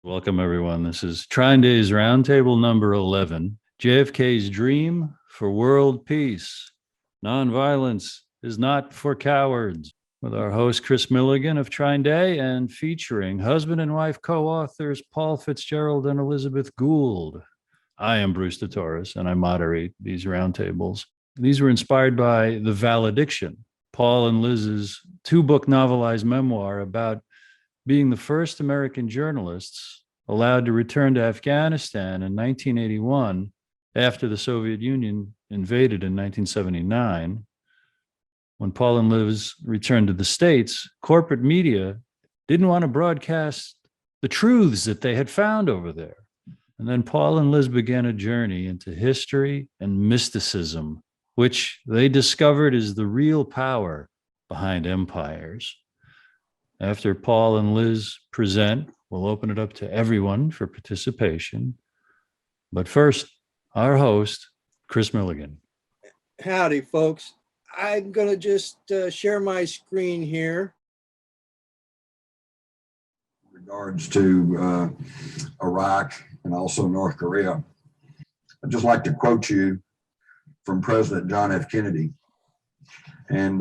Welcome, everyone. This is Trine Days Roundtable number 11, JFK's Dream for World Peace. Nonviolence is not for cowards, with our host, Chris Milligan of Trine Day, and featuring husband and wife co-authors Paul Fitzgerald and Elizabeth Gould. I am Bruce DeTorres, and I moderate these roundtables. These were inspired by The Valediction, Paul and Liz's two-book novelized memoir about being the first American journalists allowed to return to Afghanistan in 1981 after the Soviet Union invaded in 1979. When Paul and Liz returned to the States, corporate media didn't want to broadcast the truths that they had found over there. And then Paul and Liz began a journey into history and mysticism, which they discovered is the real power behind empires. After Paul and Liz present, we'll open it up to everyone for participation. But first, our host, Chris Milligan. Howdy, folks. I'm going to just share my screen here. In regards to Iraq and also North Korea, I'd just like to quote you from President John F. Kennedy. And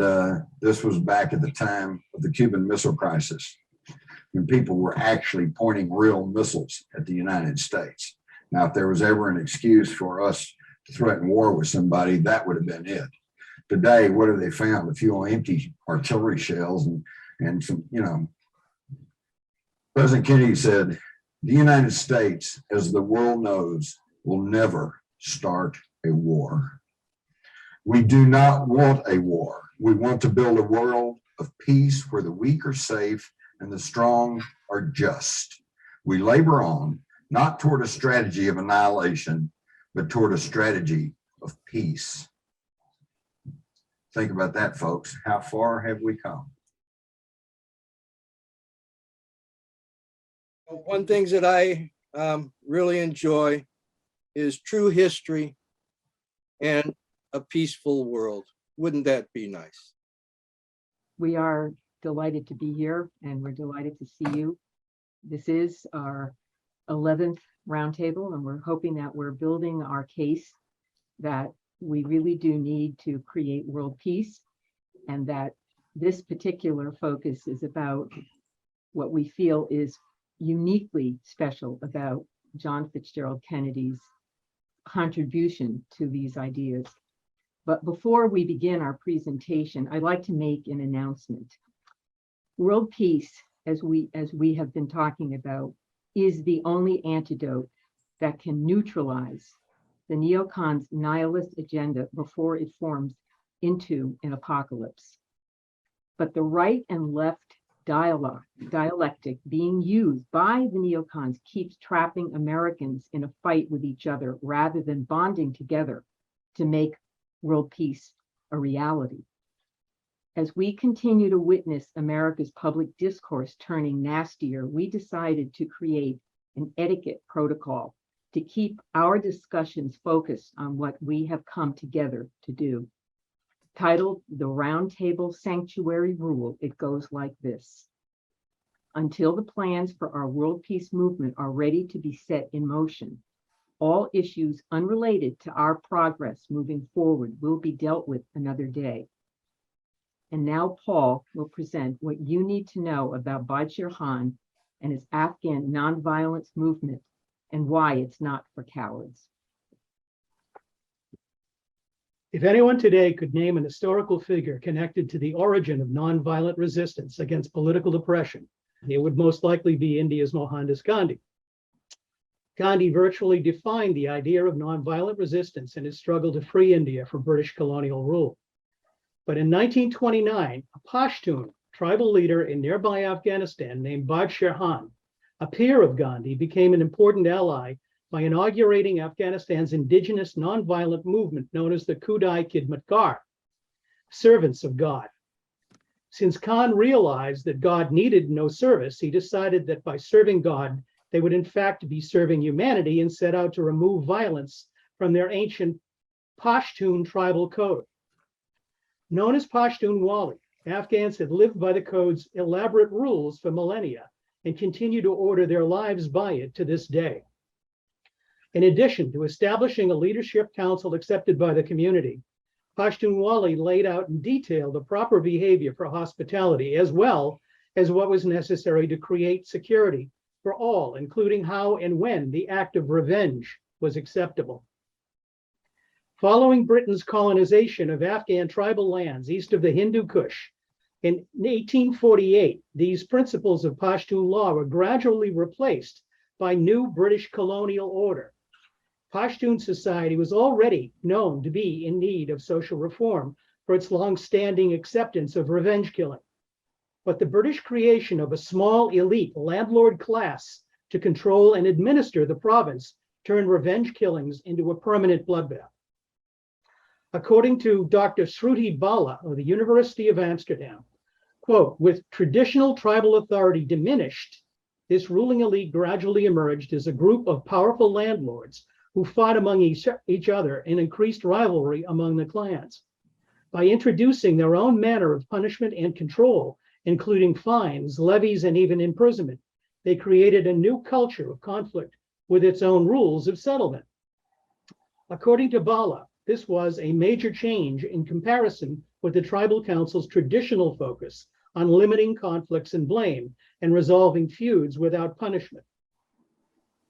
this was back at the time of the Cuban Missile Crisis, when people were actually pointing real missiles at the United States. Now, if there was ever an excuse for us to threaten war with somebody, that would have been it. Today, what have they found? A few empty artillery shells and some, President Kennedy said, the United States, as the world knows, will never start a war. We do not want a war. We want to build a world of peace where the weak are safe and the strong are just. We labor on, not toward a strategy of annihilation, but toward a strategy of peace. Think about that, folks. How far have we come? One thing that I really enjoy is true history and a peaceful world. Wouldn't that be nice? We are delighted to be here and we're delighted to see you. This is our 11th roundtable and we're hoping that we're building our case that we really do need to create world peace and that this particular focus is about what we feel is uniquely special about John Fitzgerald Kennedy's contribution to these ideas. But before we begin our presentation, I'd like to make an announcement. World peace, as we have been talking about, is the only antidote that can neutralize the neocons' nihilist agenda before it forms into an apocalypse. But the right and left dialectic being used by the neocons keeps trapping Americans in a fight with each other rather than bonding together to make world peace a reality. As we continue to witness America's public discourse turning nastier, we decided to create an etiquette protocol to keep our discussions focused on what we have come together to do. Titled The Roundtable Sanctuary Rule, it goes like this. Until the plans for our world peace movement are ready to be set in motion, all issues unrelated to our progress moving forward will be dealt with another day. And now Paul will present what you need to know about Badshah Khan and his Afghan nonviolence movement and why it's not for cowards. If anyone today could name an historical figure connected to the origin of nonviolent resistance against political oppression, it would most likely be India's Mohandas Gandhi. Gandhi virtually defined the idea of nonviolent resistance in his struggle to free India from British colonial rule. But in 1929, a Pashtun tribal leader in nearby Afghanistan named Badshah Khan, a peer of Gandhi, became an important ally by inaugurating Afghanistan's indigenous nonviolent movement known as the Khudai Khidmatgar, servants of God. Since Khan realized that God needed no service, he decided that by serving God, they would in fact be serving humanity and set out to remove violence from their ancient Pashtun tribal code. Known as Pashtun Wali, Afghans had lived by the code's elaborate rules for millennia and continue to order their lives by it to this day. In addition to establishing a leadership council accepted by the community, Pashtunwali laid out in detail the proper behavior for hospitality, as well as what was necessary to create security for all, including how and when the act of revenge was acceptable. Following Britain's colonization of Afghan tribal lands east of the Hindu Kush, in 1848, these principles of Pashtun law were gradually replaced by new British colonial order. Pashtun society was already known to be in need of social reform for its long-standing acceptance of revenge killing. But the British creation of a small elite landlord class to control and administer the province turned revenge killings into a permanent bloodbath. According to Dr. Shruti Bala of the University of Amsterdam, quote, with traditional tribal authority diminished, this ruling elite gradually emerged as a group of powerful landlords who fought among each other and increased rivalry among the clans. By introducing their own manner of punishment and control, including fines, levies, and even imprisonment, they created a new culture of conflict with its own rules of settlement. According to Bala, this was a major change in comparison with the tribal council's traditional focus on limiting conflicts and blame and resolving feuds without punishment.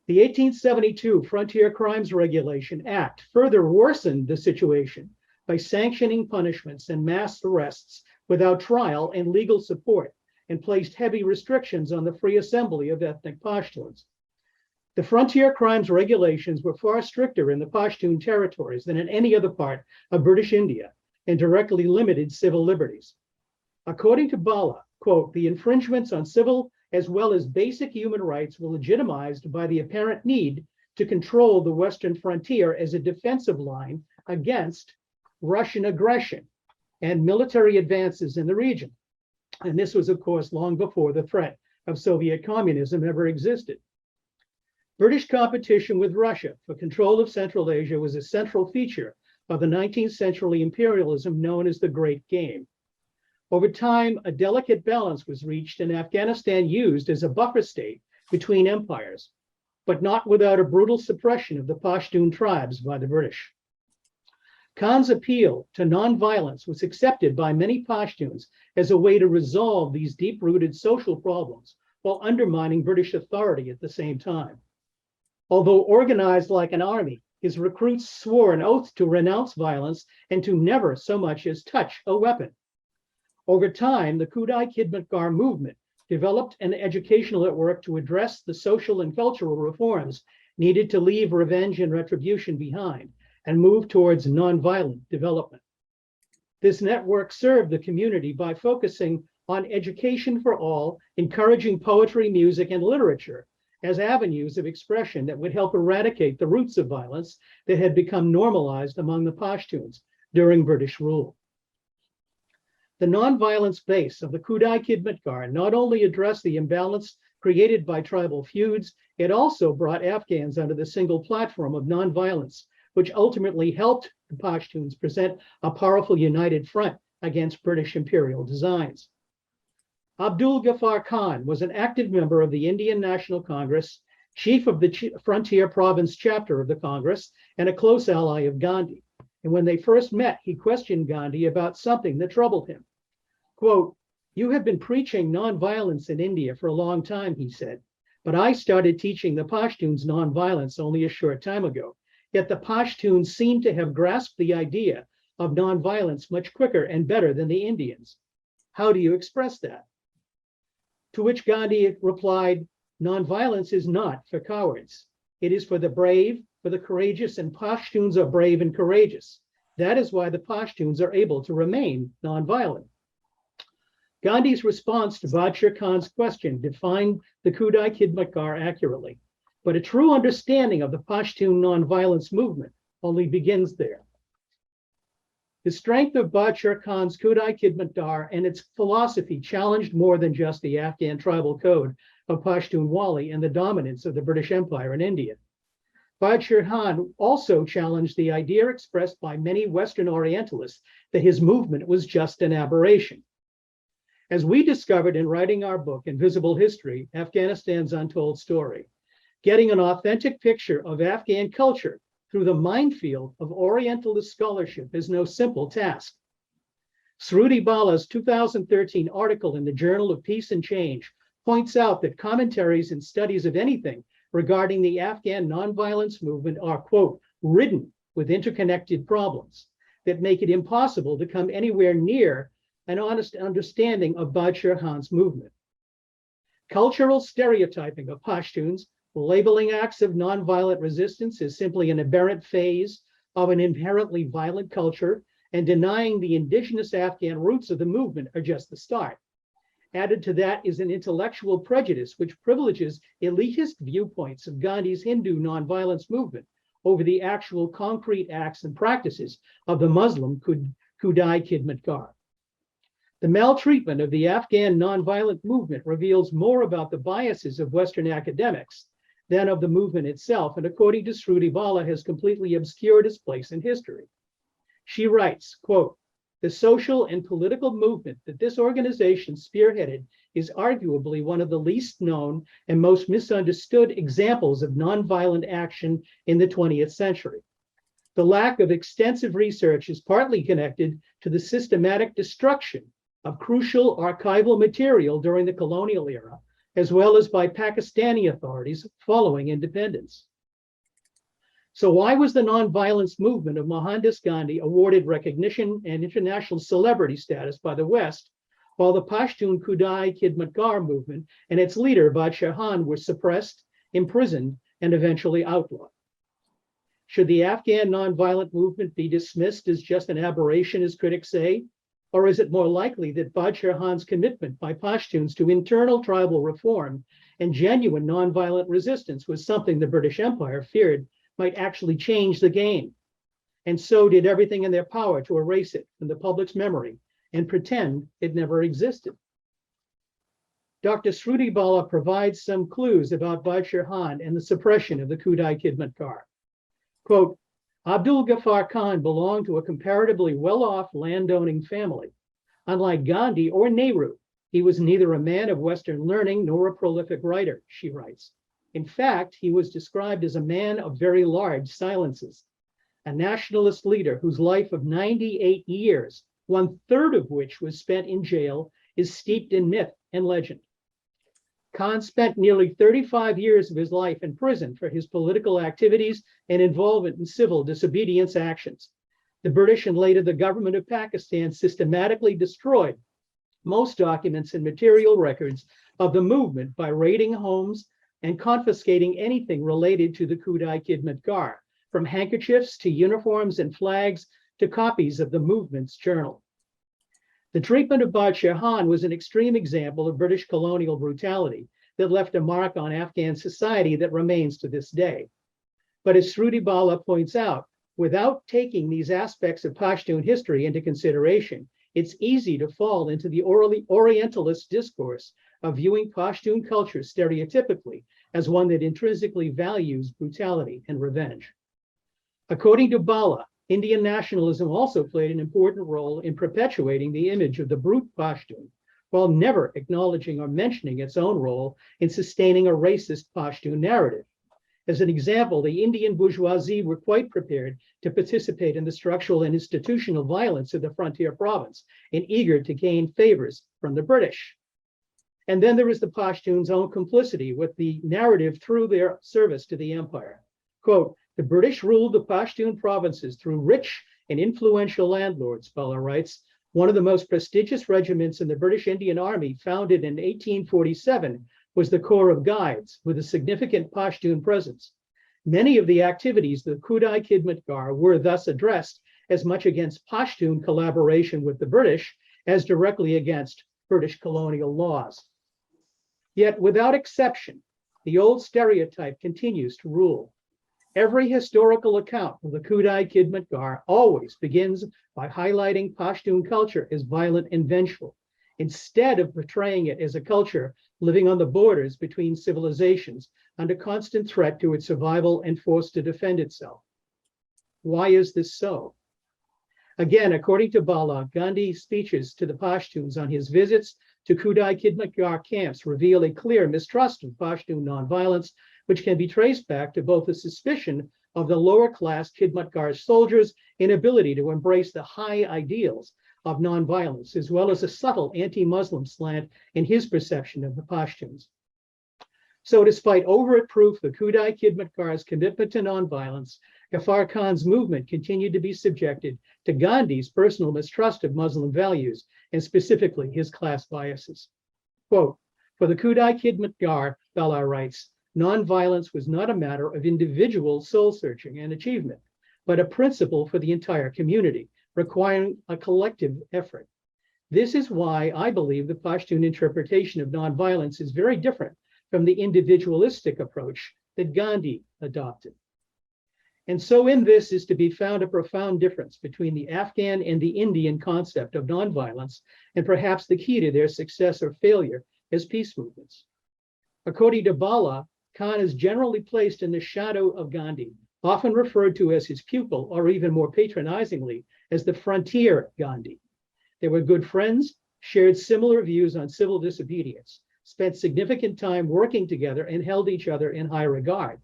The 1872 Frontier Crimes Regulation Act further worsened the situation by sanctioning punishments and mass arrests without trial and legal support, and placed heavy restrictions on the free assembly of ethnic Pashtuns. The Frontier Crimes Regulations were far stricter in the Pashtun territories than in any other part of British India, and directly limited civil liberties. According to Bala, quote, the infringements on civil as well as basic human rights were legitimized by the apparent need to control the Western frontier as a defensive line against Russian aggression and military advances in the region. And this was, of course, long before the threat of Soviet communism ever existed. British competition with Russia for control of Central Asia was a central feature of the 19th century imperialism known as the Great Game. Over time, a delicate balance was reached and Afghanistan used as a buffer state between empires, but not without a brutal suppression of the Pashtun tribes by the British. Khan's appeal to nonviolence was accepted by many Pashtuns as a way to resolve these deep-rooted social problems while undermining British authority at the same time. Although organized like an army, his recruits swore an oath to renounce violence and to never so much as touch a weapon. Over time, the Khudai Khidmatgar movement developed an educational network to address the social and cultural reforms needed to leave revenge and retribution behind and move towards nonviolent development. This network served the community by focusing on education for all, encouraging poetry, music, and literature as avenues of expression that would help eradicate the roots of violence that had become normalized among the Pashtuns during British rule. The nonviolence base of the Khudai Khidmatgar not only addressed the imbalance created by tribal feuds, it also brought Afghans under the single platform of nonviolence, which ultimately helped the Pashtuns present a powerful united front against British imperial designs. Abdul Ghaffar Khan was an active member of the Indian National Congress, chief of the Frontier Province chapter of the Congress, and a close ally of Gandhi. And when they first met, he questioned Gandhi about something that troubled him. Quote, "You have been preaching nonviolence in India for a long time," he said, "but I started teaching the Pashtuns nonviolence only a short time ago. Yet the Pashtuns seem to have grasped the idea of nonviolence much quicker and better than the Indians. How do you express that?" To which Gandhi replied, "Nonviolence is not for cowards. It is for the brave, for the courageous, and Pashtuns are brave and courageous. That is why the Pashtuns are able to remain nonviolent." Gandhi's response to Badshah Khan's question defined the Khudai Khidmatgar accurately, but a true understanding of the Pashtun nonviolence movement only begins there. The strength of Badshah Khan's Khudai Khidmatgar and its philosophy challenged more than just the Afghan tribal code of Pashtunwali and the dominance of the British Empire in India. Badshah Khan also challenged the idea expressed by many Western Orientalists that his movement was just an aberration. As we discovered in writing our book, Invisible History, Afghanistan's Untold Story, getting an authentic picture of Afghan culture through the minefield of Orientalist scholarship is no simple task. Sruti Bala's 2013 article in the Journal of Peace and Change points out that commentaries and studies of anything regarding the Afghan nonviolence movement are, quote, ridden with interconnected problems that make it impossible to come anywhere near an honest understanding of Badshah Khan's movement. Cultural stereotyping of Pashtuns, labeling acts of nonviolent resistance as simply an aberrant phase of an inherently violent culture, and denying the indigenous Afghan roots of the movement are just the start. Added to that is an intellectual prejudice which privileges elitist viewpoints of Gandhi's Hindu nonviolence movement over the actual concrete acts and practices of the Muslim Khudai Khidmatgar. The maltreatment of the Afghan nonviolent movement reveals more about the biases of Western academics than of the movement itself, and according to Sruti Bala, has completely obscured its place in history. She writes, quote, the social and political movement that this organization spearheaded is arguably one of the least known and most misunderstood examples of nonviolent action in the 20th century. The lack of extensive research is partly connected to the systematic destruction of crucial archival material during the colonial era, as well as by Pakistani authorities following independence. So why was the nonviolence movement of Mohandas Gandhi awarded recognition and international celebrity status by the West, while the Pashtun Khudai Khidmatgar movement and its leader, Badshah Khan, were suppressed, imprisoned, and eventually outlawed? Should the Afghan nonviolent movement be dismissed as just an aberration, as critics say? Or is it more likely that Badshah Khan's commitment by Pashtuns to internal tribal reform and genuine nonviolent resistance was something the British Empire feared might actually change the game, and so did everything in their power to erase it from the public's memory and pretend it never existed? Dr. Sruti Bala provides some clues about Badshah Khan and the suppression of the Khudai Khidmatgar. Quote, Abdul Ghaffar Khan belonged to a comparatively well-off landowning family. Unlike Gandhi or Nehru, he was neither a man of Western learning nor a prolific writer, she writes. In fact, he was described as a man of very large silences, a nationalist leader whose life of 98 years, 1/3 of which was spent in jail, is steeped in myth and legend. Khan spent nearly 35 years of his life in prison for his political activities and involvement in civil disobedience actions. The British and later the government of Pakistan systematically destroyed most documents and material records of the movement by raiding homes and confiscating anything related to the Khudai Khidmatgar, from handkerchiefs to uniforms and flags to copies of the movement's journal. The treatment of Badshah Khan was an extreme example of British colonial brutality that left a mark on Afghan society that remains to this day. But as Sruti Bala points out, without taking these aspects of Pashtun history into consideration, it's easy to fall into the Orientalist discourse of viewing Pashtun culture stereotypically as one that intrinsically values brutality and revenge. According to Bala, Indian nationalism also played an important role in perpetuating the image of the brute Pashtun, while never acknowledging or mentioning its own role in sustaining a racist Pashtun narrative. As an example, the Indian bourgeoisie were quite prepared to participate in the structural and institutional violence of the frontier province and eager to gain favors from the British. And then there is the Pashtuns' own complicity with the narrative through their service to the empire. Quote, the British ruled the Pashtun provinces through rich and influential landlords, Bala writes. One of the most prestigious regiments in the British Indian Army, founded in 1847, was the Corps of Guides, with a significant Pashtun presence. Many of the activities of the Khudai Khidmatgar were thus addressed as much against Pashtun collaboration with the British as directly against British colonial laws. Yet, without exception, the old stereotype continues to rule. Every historical account of the Khudai Khidmatgar always begins by highlighting Pashtun culture as violent and vengeful, instead of portraying it as a culture living on the borders between civilizations under constant threat to its survival and forced to defend itself. Why is this so? Again, according to Bala, Gandhi's speeches to the Pashtuns on his visits to Khudai Khidmatgar camps reveal a clear mistrust of Pashtun nonviolence, which can be traced back to both a suspicion of the lower class Khidmatgar soldiers' inability to embrace the high ideals of nonviolence, as well as a subtle anti-Muslim slant in his perception of the Pashtuns. So despite overt proof of Khudai Khidmatgar's commitment to nonviolence, Ghaffar Khan's movement continued to be subjected to Gandhi's personal mistrust of Muslim values, and specifically his class biases. Quote, for the Khudai Khidmatgar, Bala writes, nonviolence was not a matter of individual soul-searching and achievement, but a principle for the entire community, requiring a collective effort. This is why I believe the Pashtun interpretation of nonviolence is very different from the individualistic approach that Gandhi adopted. And so in this is to be found a profound difference between the Afghan and the Indian concept of nonviolence, and perhaps the key to their success or failure as peace movements. According to Bala, Khan is generally placed in the shadow of Gandhi, often referred to as his pupil, or even more patronizingly, as the frontier Gandhi. They were good friends, shared similar views on civil disobedience, spent significant time working together, and held each other in high regard.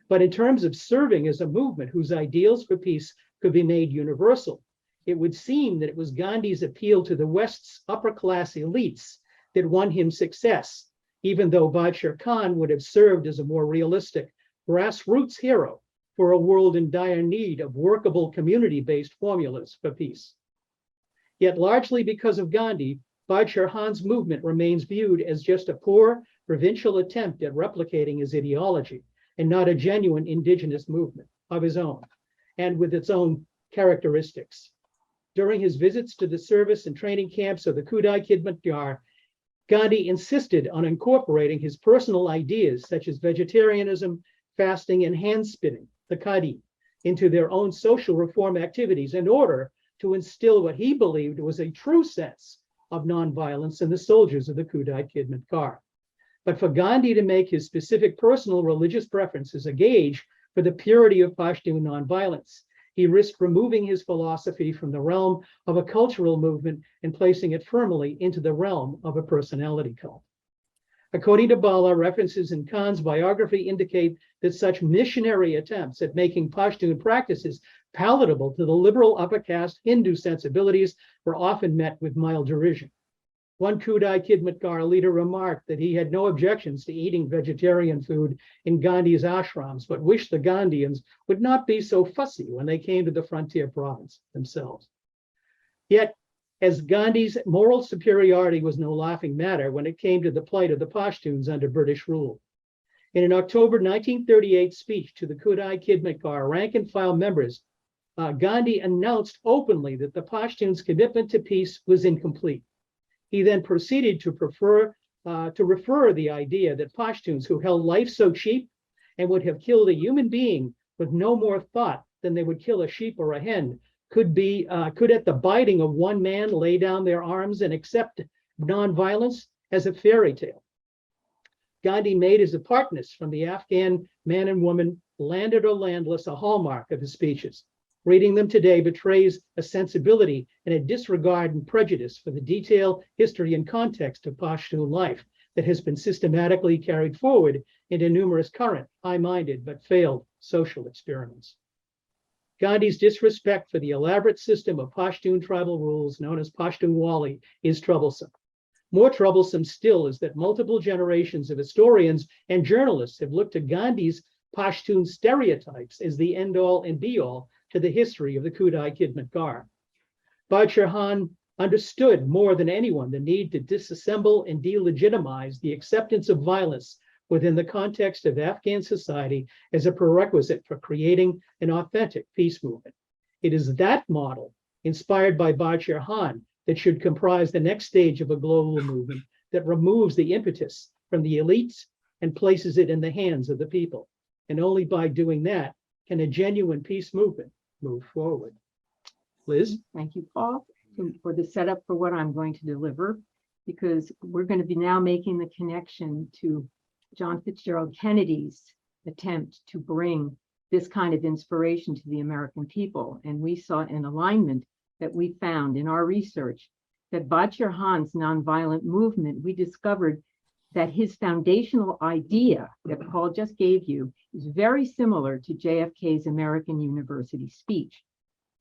But in terms of serving as a movement whose ideals for peace could be made universal, it would seem that it was Gandhi's appeal to the West's upper-class elites that won him success, even though Badshah Khan would have served as a more realistic grassroots hero for a world in dire need of workable community-based formulas for peace. Yet largely because of Gandhi, Badshah Khan's movement remains viewed as just a poor provincial attempt at replicating his ideology, and not a genuine indigenous movement of his own, and with its own characteristics. During his visits to the service and training camps of the Khudai Khidmatgar, Gandhi insisted on incorporating his personal ideas, such as vegetarianism, fasting, and hand-spinning, the kadi, into their own social reform activities in order to instill what he believed was a true sense of nonviolence in the soldiers of the Khudai Khidmatgar. But for Gandhi to make his specific personal religious preferences a gauge for the purity of Pashtun nonviolence, he risked removing his philosophy from the realm of a cultural movement and placing it firmly into the realm of a personality cult. According to Bala, references in Khan's biography indicate that such missionary attempts at making Pashtun practices palatable to the liberal upper caste Hindu sensibilities were often met with mild derision. One Khudai Khidmatgar leader remarked that he had no objections to eating vegetarian food in Gandhi's ashrams, but wished the Gandhians would not be so fussy when they came to the frontier province themselves. Yet, as Gandhi's moral superiority was no laughing matter when it came to the plight of the Pashtuns under British rule. In an October 1938 speech to the Khudai Khidmatgar rank-and-file members, Gandhi announced openly that the Pashtuns' commitment to peace was incomplete. He then proceeded to refer the idea that Pashtuns who held life so cheap and would have killed a human being with no more thought than they would kill a sheep or a hen could at the biting of one man lay down their arms and accept nonviolence as a fairy tale. Gandhi made his apartness from the Afghan man and woman, landed or landless, a hallmark of his speeches. Reading them today betrays a sensibility and a disregard and prejudice for the detail, history, and context of Pashtun life that has been systematically carried forward into numerous current, high-minded, but failed social experiments. Gandhi's disrespect for the elaborate system of Pashtun tribal rules known as Pashtunwali is troublesome. More troublesome still is that multiple generations of historians and journalists have looked to Gandhi's Pashtun stereotypes as the end-all and be-all to the history of the Khudai Khidmatgar. Badshah Khan understood more than anyone the need to disassemble and delegitimize the acceptance of violence within the context of Afghan society as a prerequisite for creating an authentic peace movement. It is that model, inspired by Badshah Khan, that should comprise the next stage of a global movement that removes the impetus from the elites and places it in the hands of the people. And only by doing that can a genuine peace movement move forward. Liz? Thank you, Paul, for the setup for what I'm going to deliver, because we're going to be now making the connection to John Fitzgerald Kennedy's attempt to bring this kind of inspiration to the American people. And we saw an alignment that we found in our research that Badshah Khan's nonviolent movement, we discovered that his foundational idea that Paul just gave you is very similar to JFK's American University speech.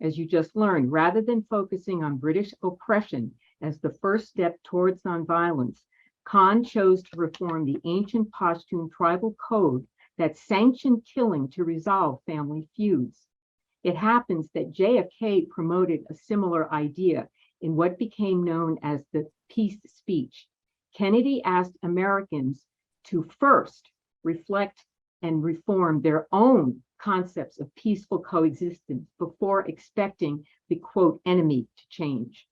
As you just learned, rather than focusing on British oppression as the first step towards nonviolence, Khan chose to reform the ancient Pashtun tribal code that sanctioned killing to resolve family feuds. It happens that JFK promoted a similar idea in what became known as the peace speech. Kennedy asked Americans to first reflect and reform their own concepts of peaceful coexistence before expecting the quote enemy to change.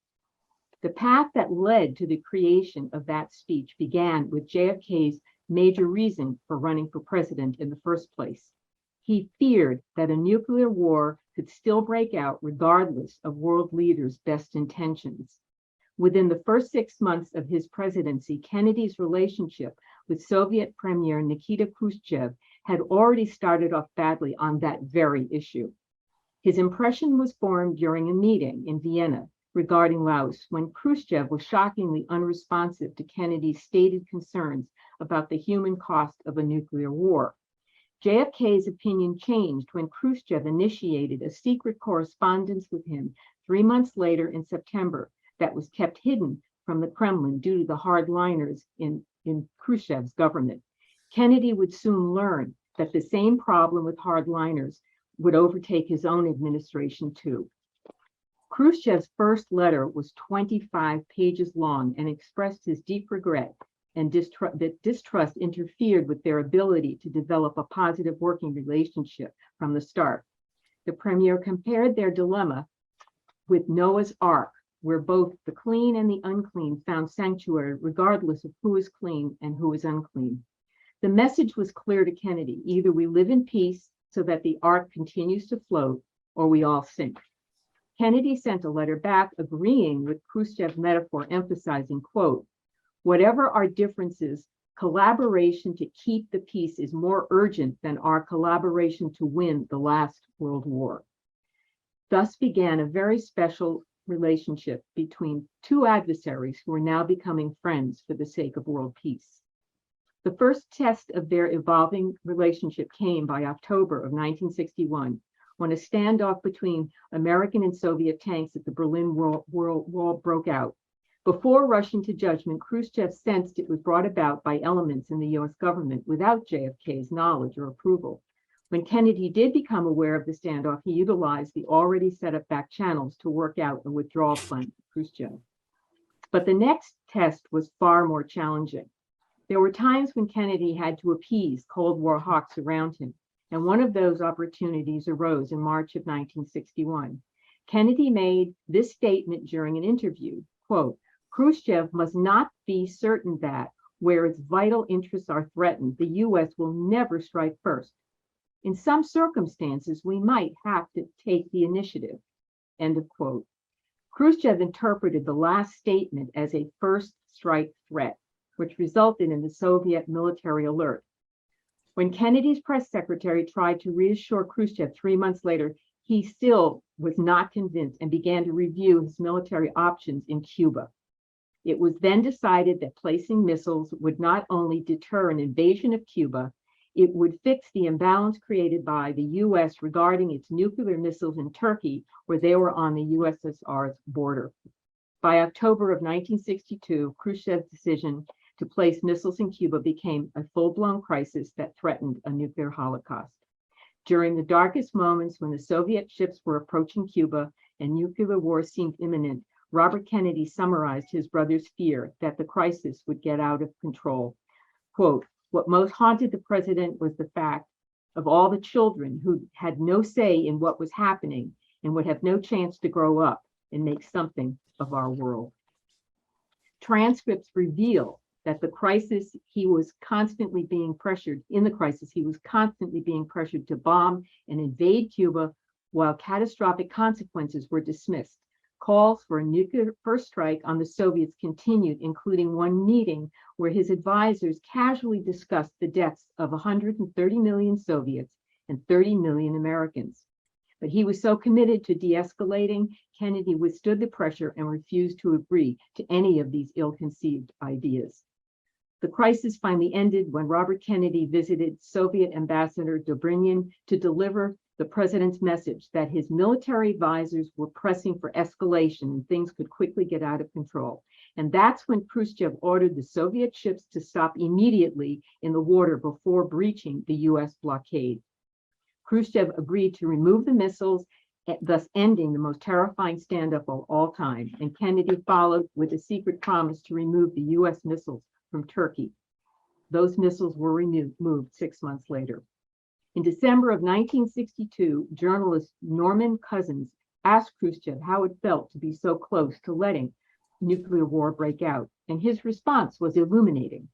The path that led to the creation of that speech began with JFK's major reason for running for president in the first place. He feared that a nuclear war could still break out regardless of world leaders' best intentions. Within the first 6 months of his presidency, Kennedy's relationship with Soviet Premier Nikita Khrushchev had already started off badly on that very issue. His impression was formed during a meeting in Vienna regarding Laos, when Khrushchev was shockingly unresponsive to Kennedy's stated concerns about the human cost of a nuclear war. JFK's opinion changed when Khrushchev initiated a secret correspondence with him 3 months later in September that was kept hidden from the Kremlin due to the hardliners in Khrushchev's government. Kennedy would soon learn that the same problem with hardliners would overtake his own administration too. Khrushchev's first letter was 25 pages long and expressed his deep regret and that distrust interfered with their ability to develop a positive working relationship from the start. The premier compared their dilemma with Noah's Ark, where both the clean and the unclean found sanctuary regardless of who is clean and who is unclean. The message was clear to Kennedy: either we live in peace so that the ark continues to float, or we all sink. Kennedy sent a letter back agreeing with Khrushchev's metaphor, emphasizing, quote, "Whatever our differences, collaboration to keep the peace is more urgent than our collaboration to win the last World War." Thus began a very special relationship between two adversaries who are now becoming friends for the sake of world peace. The first test of their evolving relationship came by October of 1961, when a standoff between American and Soviet tanks at the Berlin Wall broke out. Before rushing to judgment, Khrushchev sensed it was brought about by elements in the US government without JFK's knowledge or approval. When Kennedy did become aware of the standoff, he utilized the already set up back channels to work out a withdrawal plan for Khrushchev. But the next test was far more challenging. There were times when Kennedy had to appease Cold War hawks around him, and one of those opportunities arose in March of 1961. Kennedy made this statement during an interview, quote, "Khrushchev must not be certain that, where its vital interests are threatened, the US will never strike first. In some circumstances, we might have to take the initiative," end of quote. Khrushchev interpreted the last statement as a first strike threat, which resulted in the Soviet military alert. When Kennedy's press secretary tried to reassure Khrushchev 3 months later, he still was not convinced and began to review his military options in Cuba. It was then decided that placing missiles would not only deter an invasion of Cuba, it would fix the imbalance created by the US regarding its nuclear missiles in Turkey, where they were on the USSR's border. By October of 1962, Khrushchev's decision to place missiles in Cuba became a full-blown crisis that threatened a nuclear holocaust. During the darkest moments when the Soviet ships were approaching Cuba and nuclear war seemed imminent, Robert Kennedy summarized his brother's fear that the crisis would get out of control. Quote, "What most haunted the president was the fact of all the children who had no say in what was happening and would have no chance to grow up and make something of our world." Transcripts reveal that the crisis he was constantly being pressured to bomb and invade Cuba, while catastrophic consequences were dismissed. Calls for a nuclear first strike on the Soviets continued, including one meeting where his advisors casually discussed the deaths of 130 million Soviets and 30 million Americans. But he was so committed to de-escalating, Kennedy withstood the pressure and refused to agree to any of these ill-conceived ideas. The crisis finally ended when Robert Kennedy visited Soviet Ambassador Dobrynin to deliver the president's message that his military advisors were pressing for escalation and things could quickly get out of control. And that's when Khrushchev ordered the Soviet ships to stop immediately in the water before breaching the US blockade. Khrushchev agreed to remove the missiles, thus ending the most terrifying standoff of all time. And Kennedy followed with a secret promise to remove the US missiles from Turkey. Those missiles were removed 6 months later. In December of 1962, journalist Norman Cousins asked Khrushchev how it felt to be so close to letting nuclear war break out. And his response was illuminating.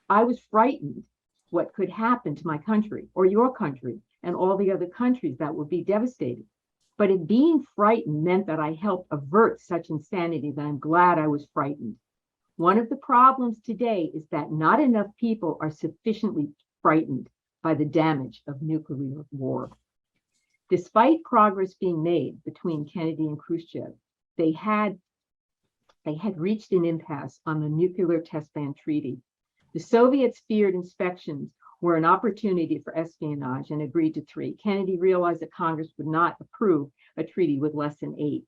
I was frightened what could happen to my country or your country and all the other countries that would be devastated. But if being frightened meant that I helped avert such insanity, then I'm glad I was frightened. One of the problems today is that not enough people are sufficiently frightened by the damage of nuclear war. Despite progress being made between Kennedy and Khrushchev, they had reached an impasse on the nuclear test ban treaty. The Soviets feared inspections were an opportunity for espionage and agreed to 3. Kennedy realized that Congress would not approve a treaty with less than 8.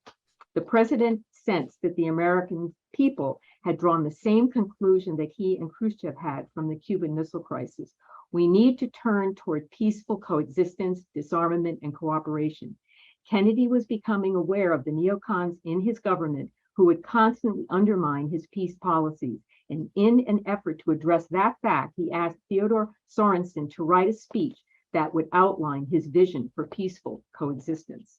The president sensed that the American people had drawn the same conclusion that he and Khrushchev had from the Cuban Missile Crisis. We need to turn toward peaceful coexistence, disarmament, and cooperation. Kennedy was becoming aware of the neocons in his government who would constantly undermine his peace policies. And in an effort to address that fact, he asked Theodore Sorensen to write a speech that would outline his vision for peaceful coexistence.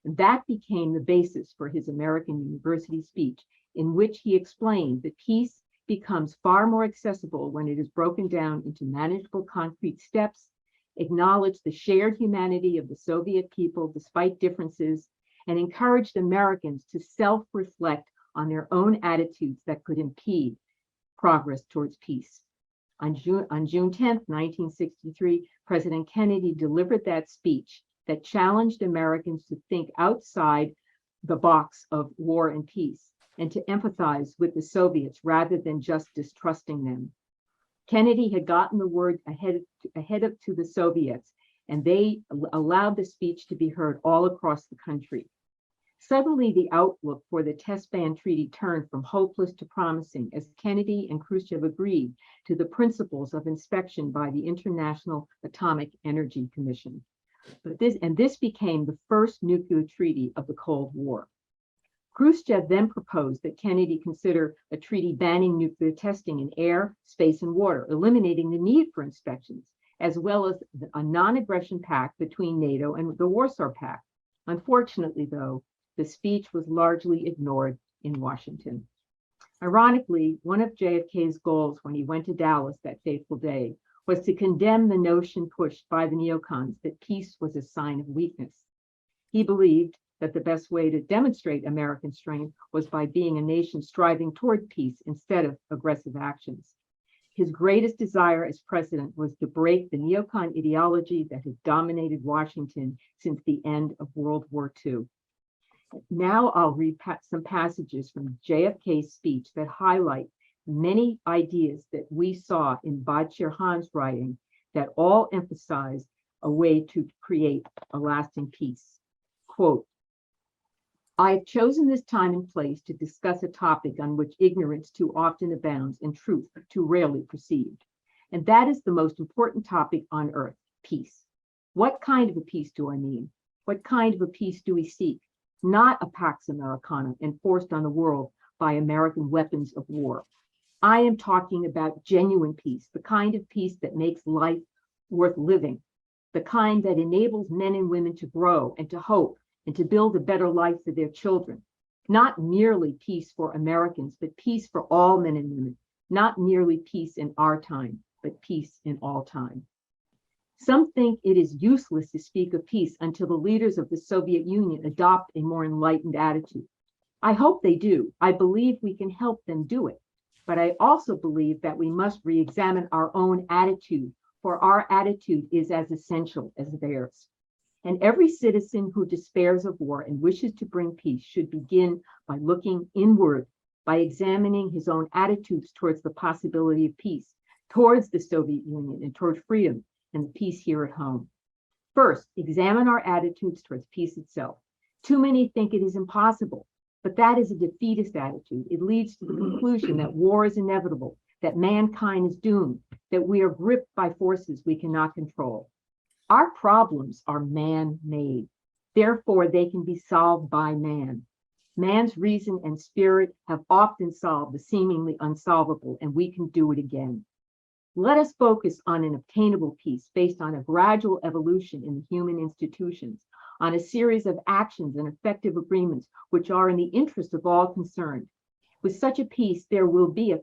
And that became the basis for his American University speech, in which he explained that peace becomes far more accessible when it is broken down into manageable concrete steps, acknowledged the shared humanity of the Soviet people despite differences, and encouraged Americans to self-reflect on their own attitudes that could impede progress towards peace. On June 10th, 1963, President Kennedy delivered that speech that challenged Americans to think outside the box of war and peace and to empathize with the Soviets rather than just distrusting them. Kennedy had gotten the word ahead to the Soviets, and they allowed the speech to be heard all across the country. Suddenly, the outlook for the test ban treaty turned from hopeless to promising as Kennedy and Khrushchev agreed to the principles of inspection by the International Atomic Energy Commission. This became the first nuclear treaty of the Cold War. Khrushchev then proposed that Kennedy consider a treaty banning nuclear testing in air, space, and water, eliminating the need for inspections, as well as a non-aggression pact between NATO and the Warsaw Pact. Unfortunately, though, the speech was largely ignored in Washington. Ironically, one of JFK's goals when he went to Dallas that fateful day was to condemn the notion pushed by the neocons that peace was a sign of weakness. He believed that the best way to demonstrate American strength was by being a nation striving toward peace instead of aggressive actions. His greatest desire as president was to break the neocon ideology that had dominated Washington since the end of World War II. Now I'll read some passages from JFK's speech that highlight many ideas that we saw in Badshah Khan's writing that all emphasize a way to create a lasting peace. Quote, I have chosen this time and place to discuss a topic on which ignorance too often abounds and truth too rarely perceived. And that is the most important topic on earth, peace. What kind of a peace do I mean? What kind of a peace do we seek? Not a Pax Americana enforced on the world by American weapons of war. I am talking about genuine peace, the kind of peace that makes life worth living, the kind that enables men and women to grow and to hope and to build a better life for their children. Not merely peace for Americans, but peace for all men and women. Not merely peace in our time, but peace in all time. Some think it is useless to speak of peace until the leaders of the Soviet Union adopt a more enlightened attitude. I hope they do. I believe we can help them do it. But I also believe that we must re-examine our own attitude, for our attitude is as essential as theirs. And every citizen who despairs of war and wishes to bring peace should begin by looking inward, by examining his own attitudes towards the possibility of peace, towards the Soviet Union, and toward freedom and the peace here at home. First, examine our attitudes towards peace itself. Too many think it is impossible, but that is a defeatist attitude. It leads to the conclusion that war is inevitable, that mankind is doomed, that we are gripped by forces we cannot control. Our problems are man-made. Therefore, they can be solved by man. Man's reason and spirit have often solved the seemingly unsolvable, and we can do it again. Let us focus on an obtainable peace based on a gradual evolution in the human institutions, on a series of actions and effective agreements which are in the interest of all concerned. With such a peace, there will be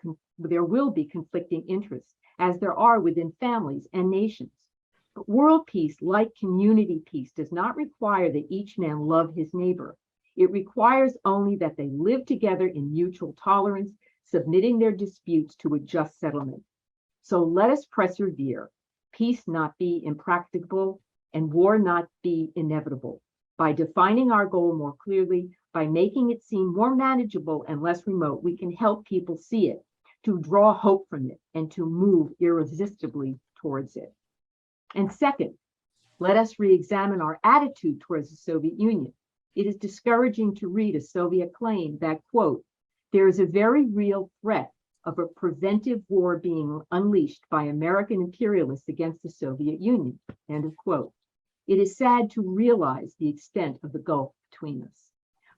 conflicting interests, as there are within families and nations. But world peace, like community peace, does not require that each man love his neighbor. It requires only that they live together in mutual tolerance, submitting their disputes to a just settlement. So let us persevere, peace not be impracticable, and war not be inevitable. By defining our goal more clearly, by making it seem more manageable and less remote, we can help people see it, to draw hope from it, and to move irresistibly towards it. And second, let us re-examine our attitude towards the Soviet Union. It is discouraging to read a Soviet claim that, quote, there is a very real threat of a preventive war being unleashed by American imperialists against the Soviet Union, end of quote. It is sad to realize the extent of the gulf between us.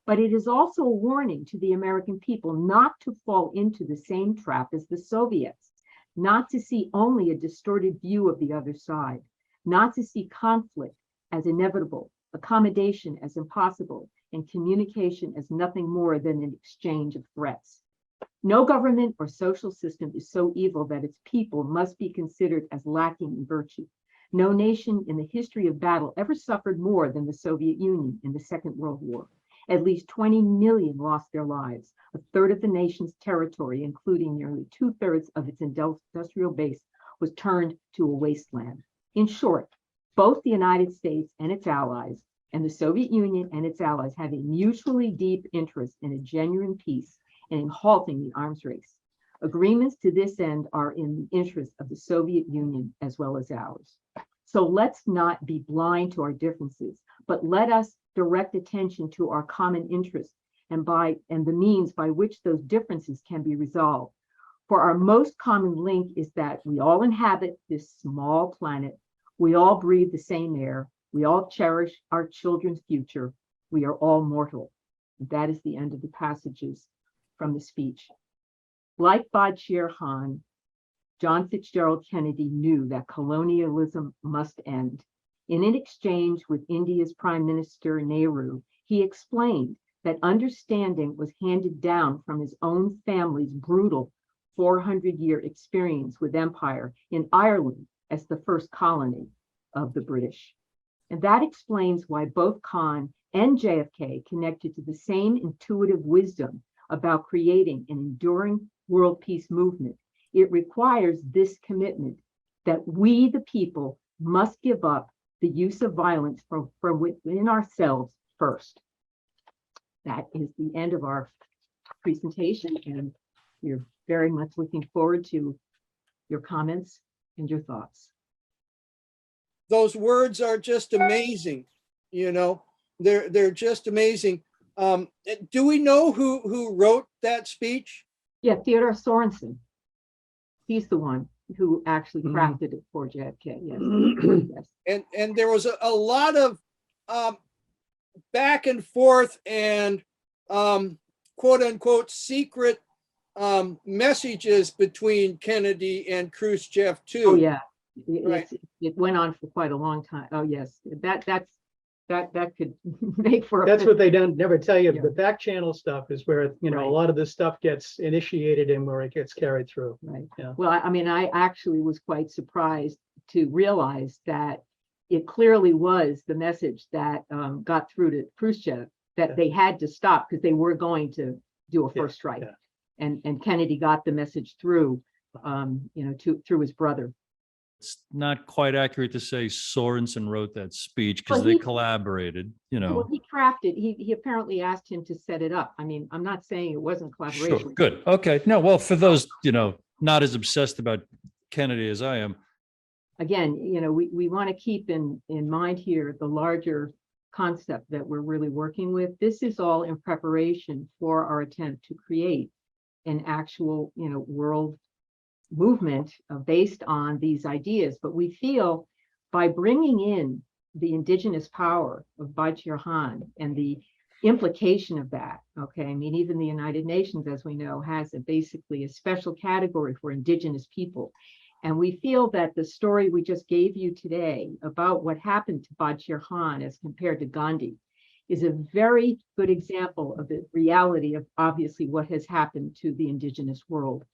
But it is also a warning to the American people not to fall into the same trap as the Soviets, not to see only a distorted view of the other side, not to see conflict as inevitable, accommodation as impossible, and communication as nothing more than an exchange of threats. No government or social system is so evil that its people must be considered as lacking in virtue. No nation in the history of battle ever suffered more than the Soviet Union in the Second World War. At least 20 million lost their lives. A third of the nation's territory, including nearly 2/3 of its industrial base, was turned to a wasteland. In short, both the United States and its allies, and the Soviet Union and its allies, have a mutually deep interest in a genuine peace and in halting the arms race. Agreements to this end are in the interest of the Soviet Union as well as ours. So let's not be blind to our differences, but let us direct attention to our common interests and the means by which those differences can be resolved. For our most common link is that we all inhabit this small planet. We all breathe the same air. We all cherish our children's future. We are all mortal. And that is the end of the passages from the speech. Like Badshah Khan, John Fitzgerald Kennedy knew that colonialism must end. In an exchange with India's Prime Minister Nehru, he explained that understanding was handed down from his own family's brutal 400-year experience with empire in Ireland as the first colony of the British. And that explains why both Khan and JFK connected to the same intuitive wisdom about creating an enduring world peace movement. It requires this commitment that we, the people, must give up the use of violence from within ourselves first. That is the end of our presentation, and we're very much looking forward to your comments and your thoughts. Those words are just amazing. You know, they're just amazing. Do we know who wrote that speech? Yeah, Theodore Sorensen. He's the one who actually crafted it for JFK. Yes. Yes. And there was a lot of back and forth and quote unquote secret messages between Kennedy and Khrushchev too. Oh yeah, Right. it went on for quite a long time. Oh yes, that could make for a. That's what they don't never tell you. Yeah. The back channel stuff is where, you know, Right. a lot of this stuff gets initiated and where it gets carried through. Right. Yeah. Well, I mean, I actually was quite surprised to realize that it clearly was the message that got through to Khrushchev that Yeah. they had to stop because they were going to do a Yeah, first strike, yeah. and Kennedy got the message through, through his brother. It's not quite accurate to say Sorensen wrote that speech because Well, they he- collaborated, you Well, know. he crafted, he apparently asked him to set it up. I mean, I'm not saying it wasn't collaboration. Sure, good. Okay. No, well, for those, you know, not as obsessed about Kennedy as I am. Again, you know, we want to keep in mind here the larger concept that we're really working with. This is all in preparation for our attempt to create an actual, you know, world movement based on these ideas. But we feel by bringing in the indigenous power of Badshah Khan and the implication of that, okay, I mean, even the United Nations, as we know, has basically a special category for indigenous people. And we feel that the story we just gave you today about what happened to Badshah Khan as compared to Gandhi is a very good example of the reality of obviously what has happened to the indigenous world.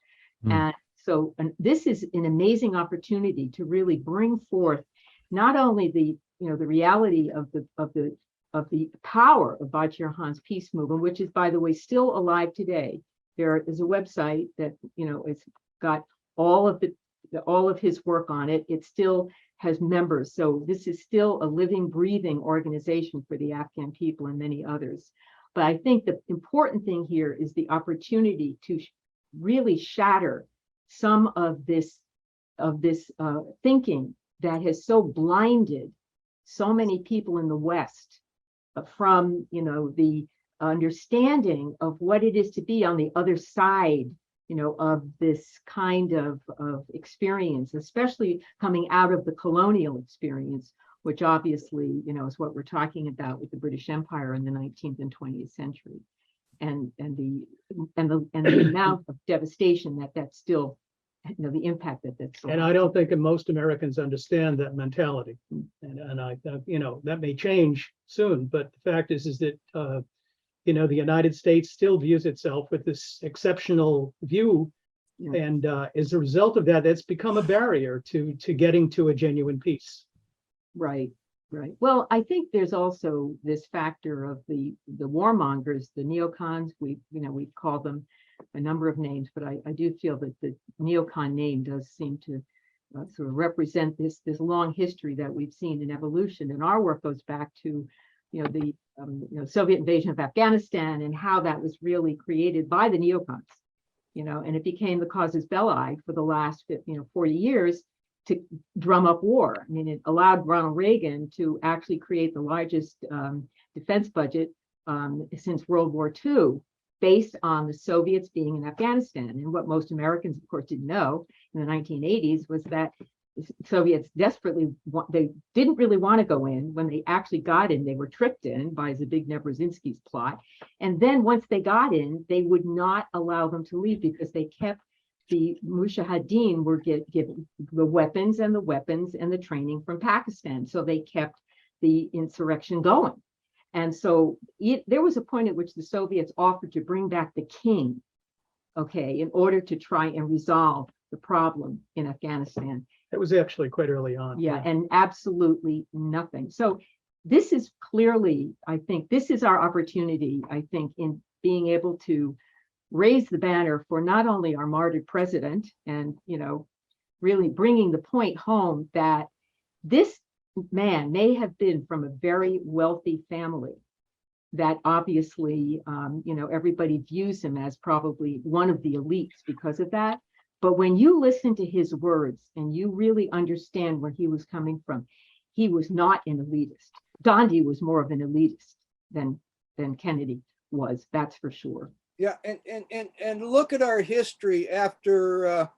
And so this is an amazing opportunity to really bring forth not only the, you know, the reality of the power of Badshah Khan's peace movement, which is, by the way, still alive today. There is a website that, you know, it's got all of his work on it. It still has members. So this is still a living, breathing organization for the Afghan people and many others. But I think the important thing here is the opportunity to really shatter some of this thinking that has so blinded so many people in the West from, you know, the understanding of what it is to be on the other side, you know, of this kind of experience, especially coming out of the colonial experience, which obviously, you know, is what we're talking about with the British Empire in the 19th and 20th century, and the amount of devastation that's still, you know, the impact that's still. And I don't think that most Americans understand that mentality. And I, you know, that may change soon, but the fact is that, you know, the United States still views itself with this exceptional view. Yeah. And as a result of that, that's become a barrier to getting to a genuine peace. Right, right. Well, I think there's also this factor of the warmongers, the neocons. We've called them a number of names, but I do feel that the neocon name does seem to sort of represent this long history that we've seen in evolution. And our work goes back to, you know, the Soviet invasion of Afghanistan and how that was really created by the neocons, you know, and it became the casus belli for the last 40 years to drum up war. I mean, it allowed Ronald Reagan to actually create the largest defense budget since World War II, based on the Soviets being in Afghanistan. And what most Americans, of course, didn't know in the 1980s was that the Soviets they didn't really want to go in. When they actually got in, they were tricked in by Zbigniew Brzezinski's plot. And then once they got in, they would not allow them to leave because they kept the Mujahideen were given the weapons and the training from Pakistan. So they kept the insurrection going. And so there was a point at which the Soviets offered to bring back the king, okay, in order to try and resolve the problem in Afghanistan. It was actually quite early on. Yeah, and absolutely nothing. So this is clearly, I think, this is our opportunity, I think, in being able to raise the banner for not only our martyred president and, you know, really bringing the point home that this man may have been from a very wealthy family that obviously, you know, everybody views him as probably one of the elites because of that. But when you listen to his words and you really understand where he was coming from, he was not an elitist. Gandhi was more of an elitist than Kennedy was, that's for sure. Yeah, and look at our history after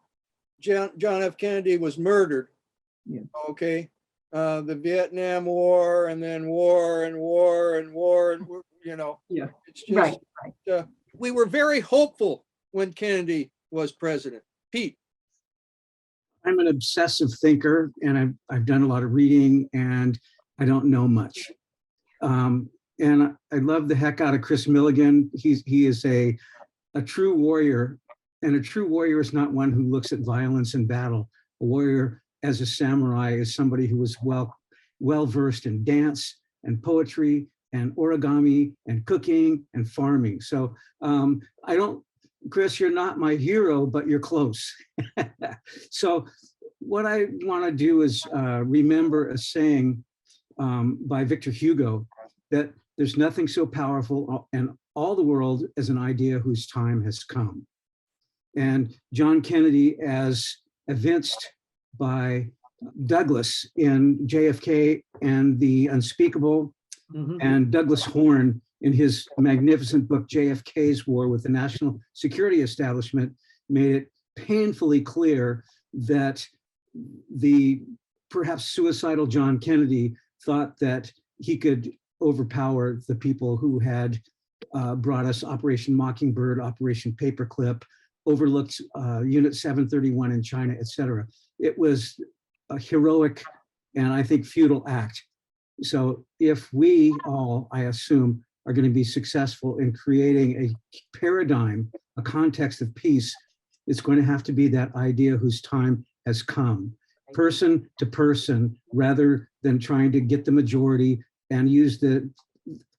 John F. Kennedy was murdered. Yeah. Okay, the Vietnam War, and then war, you know. Yeah. It's just we were very hopeful when Kennedy was president. Pete. I'm an obsessive thinker, and I've done a lot of reading, and I don't know much. And I love the heck out of Chris Milligan. He is a true warrior, and a true warrior is not one who looks at violence and battle. A warrior as a samurai is somebody who was well versed in dance and poetry and origami and cooking and farming. So Chris, you're not my hero, but you're close. So what I want to do is remember a saying by Victor Hugo, that there's nothing so powerful in all the world as an idea whose time has come. And John Kennedy, as evinced by Douglas in JFK and the Unspeakable, and Douglas Horne in his magnificent book, JFK's War with the National Security Establishment, made it painfully clear that the perhaps suicidal John Kennedy thought that he could overpower the people who had brought us Operation Mockingbird, Operation Paperclip, overlooked Unit 731 in China, et cetera. It was a heroic and I think futile act. So if we all, I assume, are going to be successful in creating a paradigm, a context of peace, it's going to have to be that idea whose time has come, person to person, rather than trying to get the majority and use the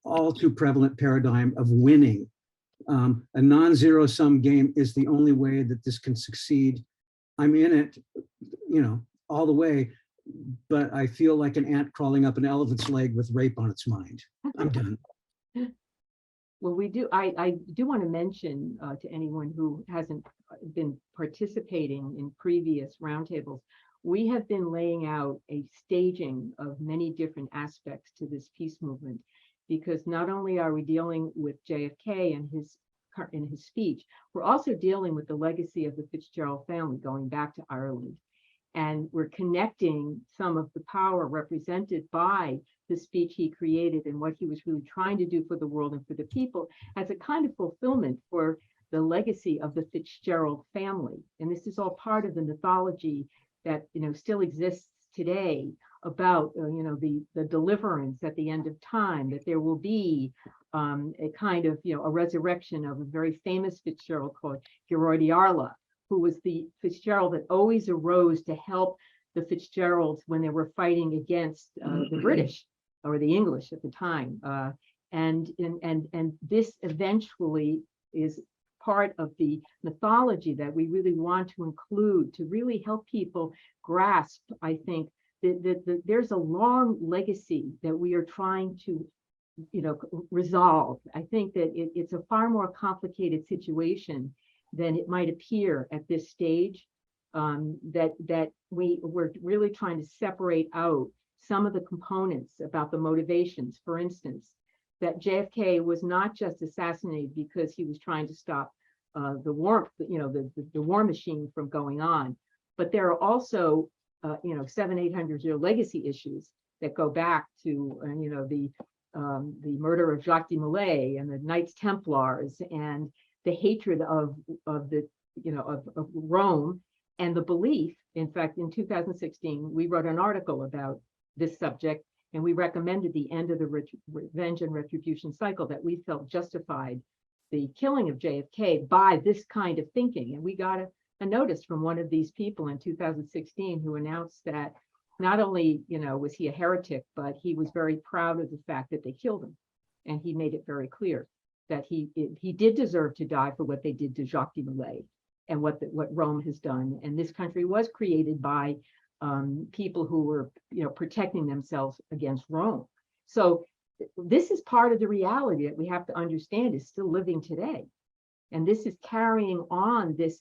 all too prevalent paradigm of winning. A non-zero sum game is the only way that this can succeed. I'm in it, you know, all the way, but I feel like an ant crawling up an elephant's leg with rape on its mind. I'm done. Well, I do want to mention to anyone who hasn't been participating in previous roundtables, we have been laying out a staging of many different aspects to this peace movement, because not only are we dealing with JFK and his speech, we're also dealing with the legacy of the Fitzgerald family going back to Ireland. And we're connecting some of the power represented by the speech he created and what he was really trying to do for the world and for the people as a kind of fulfillment for the legacy of the Fitzgerald family. And this is all part of the mythology that, you know, still exists today about, you know, the deliverance at the end of time, that there will be a kind of, you know, a resurrection of a very famous Fitzgerald called Giroidiarla, who was the Fitzgerald that always arose to help the Fitzgeralds when they were fighting against the British or the English at the time. And this eventually is part of the mythology that we really want to include to really help people grasp, I think, that there's a long legacy that we are trying to, you know, resolve. I think that it's a far more complicated situation than it might appear at this stage, that we're really trying to separate out some of the components about the motivations. For instance, that JFK was not just assassinated because he was trying to stop the war, you know, the war machine from going on, but there are also, you know, 700-800 year legacy issues that go back to, you know, the murder of Jacques de Molay and the Knights Templars and the hatred of the, you know, of Rome, and the belief. In fact, in 2016, we wrote an article about this subject, and we recommended the end of the revenge and retribution cycle, that we felt justified the killing of JFK by this kind of thinking. And we got a notice from one of these people in 2016 who announced that not only, you know, was he a heretic, but he was very proud of the fact that they killed him. And he made it very clear that he did deserve to die for what they did to Jacques de Molay and what Rome has done. And this country was created by people who were, you know, protecting themselves against Rome. So this is part of the reality that we have to understand is still living today. And this is carrying on this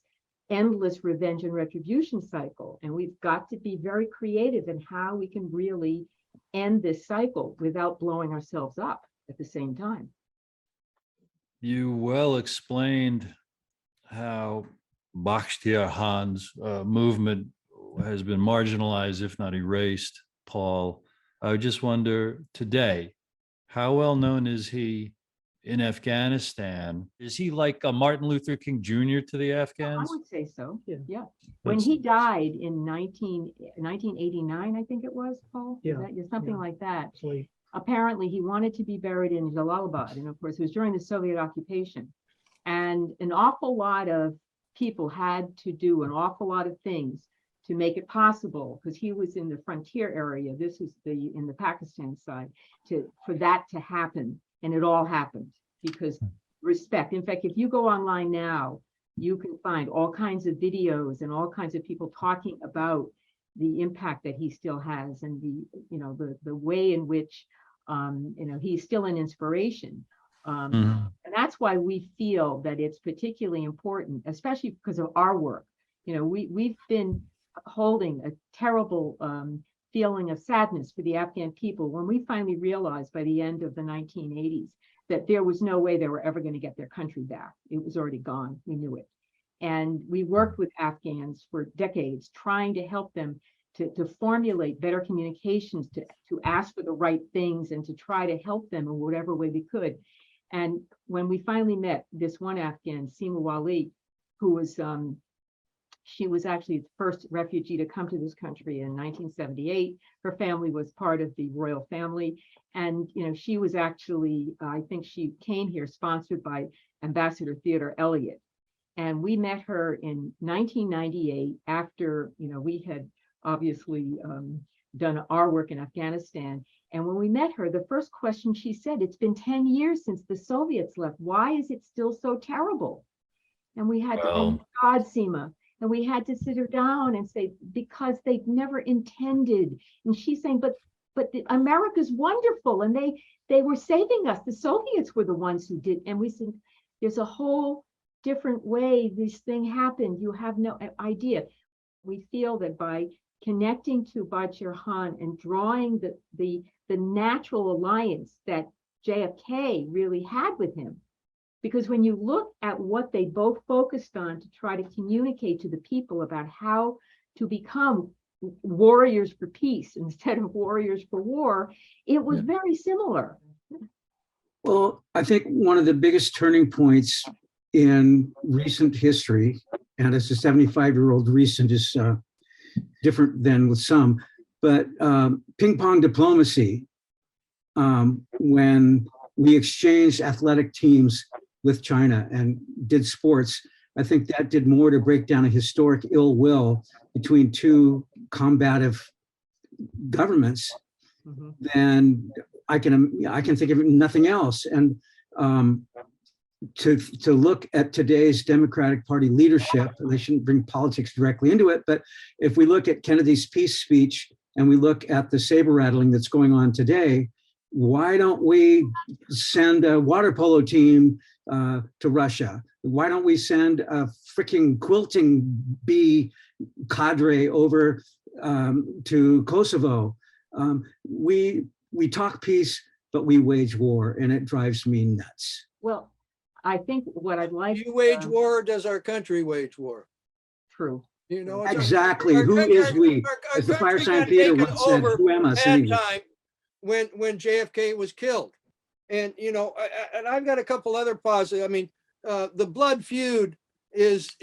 endless revenge and retribution cycle. And we've got to be very creative in how we can really end this cycle without blowing ourselves up at the same time. You well explained how Badshah Khan's movement has been marginalized, if not erased, Paul. I just wonder today, how well known is he in Afghanistan? Is he like a Martin Luther King Jr. to the I Afghans? would say so. Yeah. Yeah. When he died in 1989, I think it was, Paul? Yeah. Something Yeah. like that. Actually, Apparently, he wanted to be buried in Jalalabad. And of course, it was during the Soviet occupation. And an awful lot of people had to do an awful lot of things to make it possible, because he was in the frontier area. This is in the Pakistan side, for that to happen. And it all happened because respect. In fact, if you go online now you can find all kinds of videos and all kinds of people talking about the impact that he still has, and the way in which he's still an inspiration. Mhm. And that's why we feel that it's particularly important, especially because of our work. We've been holding a terrible feeling of sadness for the Afghan people when we finally realized by the end of the 1980s that there was no way they were ever going to get their country back. It was already gone. We knew it. And we worked with Afghans for decades, trying to help them to formulate better communications, to ask for the right things, and to try to help them in whatever way we could. And when we finally met this one Afghan, Seema Wali, who was, she was actually the first refugee to come to this country in 1978. Her family was part of the royal family. And, she was actually, I think she came here sponsored by Ambassador Theodore Elliott. And we met her in 1998 after, we had obviously done our work in Afghanistan. And when we met her, the first question she said, "It's been 10 years since the Soviets left. Why is it still so terrible?" And we had to, oh God, Seema, and we had to sit her down and say, because they never intended. And she's saying, but America's wonderful, and they were saving us. The Soviets were the ones who did. And we said, there's a whole different way this thing happened. You have no idea. We feel that by connecting to Badshah Khan and drawing the natural alliance that JFK really had with him, because when you look at what they both focused on to try to communicate to the people about how to become warriors for peace instead of warriors for war, it was very similar. Well, I think one of the biggest turning points in recent history, and as a 75-year-old, recent is different than with some, but ping pong diplomacy, when we exchanged athletic teams with China and did sports, I think that did more to break down a historic ill will between two combative governments than I can think of nothing else. And to look at today's Democratic Party leadership, and they shouldn't bring politics directly into it, but if we look at Kennedy's peace speech and we look at the saber rattling that's going on today, why don't we send a water polo team to Russia? Why don't we send a freaking quilting bee cadre over to Kosovo? We talk peace, but we wage war, and it drives me nuts. Well, I think what I'd like— Do you wage war, or does our country wage war? True. Exactly. Who is we? As the Firesign Theater once said, who am us anyway? Time when JFK was killed. And, and I've got a couple other positives. I mean, the blood feud is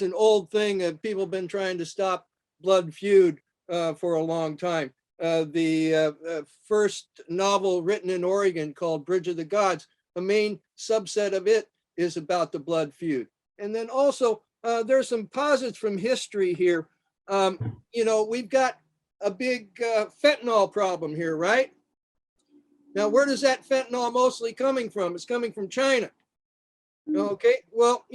an old thing. People have been trying to stop blood feud for a long time. The first novel written in Oregon called Bridge of the Gods, a main subset of it is about the blood feud. And then also there's some positives from history here. We've got a big fentanyl problem here, right? Now, where does that fentanyl mostly coming from? It's coming from China. Okay, well,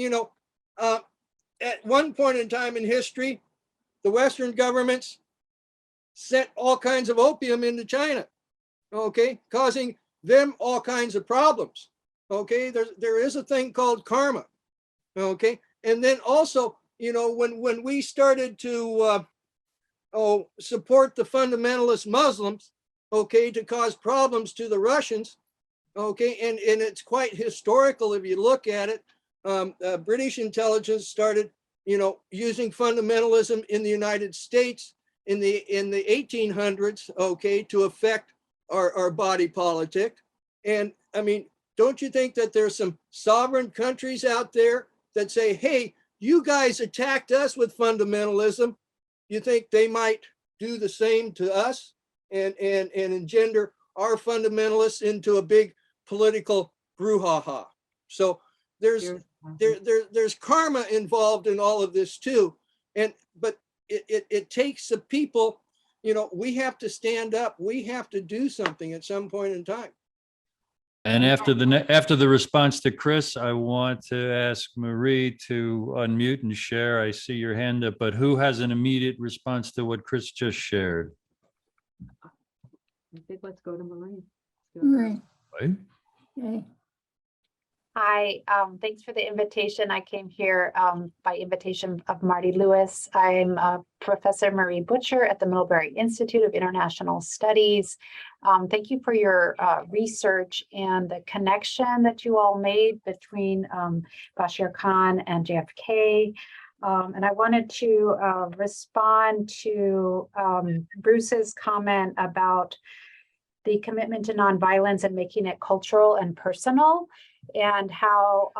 at one point in time in history, the Western governments sent all kinds of opium into China, okay, causing them all kinds of problems. Okay, there is a thing called karma. Okay, and then also, when we started to support the fundamentalist Muslims, okay, to cause problems to the Russians, okay, and it's quite historical if you look at it. British intelligence started, using fundamentalism in the United States in the 1800s, okay, to affect our body politic. And I mean, don't you think that there's some sovereign countries out there that say, hey, you guys attacked us with fundamentalism? You think they might do the same to us and engender our fundamentalists into a big political brouhaha? So there's karma involved in all of this too. But it takes the people, we have to stand up. We have to do something at some point in time. And after the response to Chris, I want to ask Marie to unmute and share. I see your hand up, but who has an immediate response to what Chris just shared? I think let's go to Marie. Right. Right? Okay. Hi, thanks for the invitation. I came here by invitation of Marty Lewis. I'm Professor Marie Butcher at the Middlebury Institute of International Studies. Thank you for your research and the connection that you all made between Badshah Khan and JFK. And I wanted to respond to Bruce's comment about the commitment to nonviolence and making it cultural and personal, and how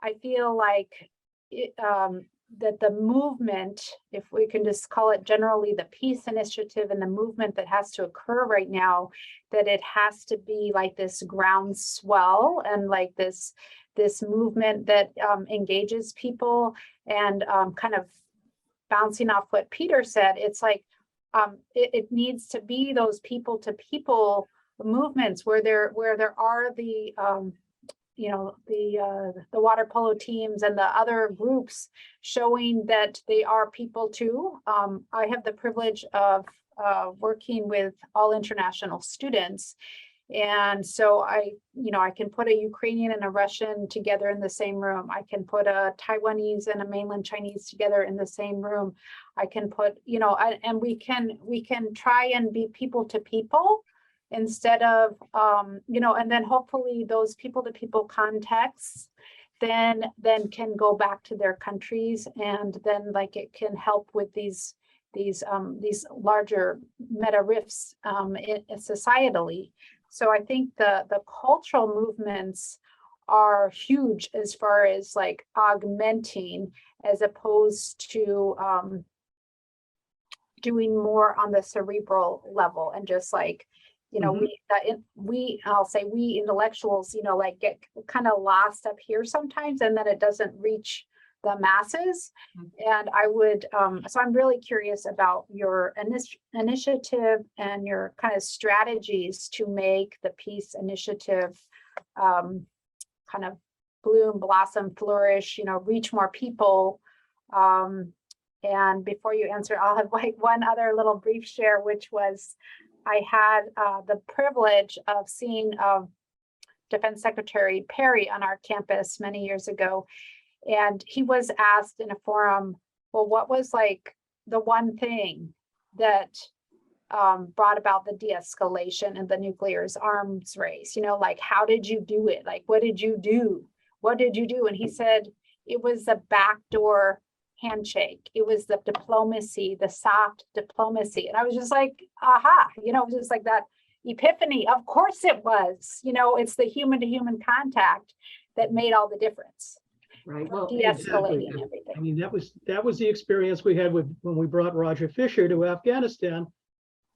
I feel like that the movement, if we can just call it generally the peace initiative and the movement that has to occur right now, that it has to be like this groundswell and like this movement that engages people. And kind of bouncing off what Peter said, it's like it needs to be those people to people movements where there are the the water polo teams and the other groups showing that they are people too. I have the privilege of working with all international students, and so I can put a Ukrainian and a Russian together in the same room. I can put a Taiwanese and a mainland Chinese together in the same room. I can put and we can try and be people to people, instead of and then hopefully those people to people contexts then can go back to their countries, and then like it can help with these larger meta rifts societally. So I think the cultural movements are huge as far as like augmenting, as opposed to doing more on the cerebral level, and just like I'll say we intellectuals, like get kind of lost up here sometimes, and then it doesn't reach the masses. And I would, so I'm really curious about your initiative and your kind of strategies to make the peace initiative kind of bloom, blossom, flourish, reach more people. And before you answer, I'll have like one other little brief share, which was, I had the privilege of seeing Defense Secretary Perry on our campus many years ago. And he was asked in a forum, well, what was like the one thing that brought about the de-escalation in the nuclear arms race? Like, how did you do it? Like, what did you do? What did you do? And he said, it was the backdoor handshake. It was the diplomacy, the soft diplomacy. And I was just like, aha, just like that epiphany. Of course it was, it's the human to human contact that made all the difference. Right. Well, de-escalating everything. I mean, that was the experience we had when we brought Roger Fisher to Afghanistan.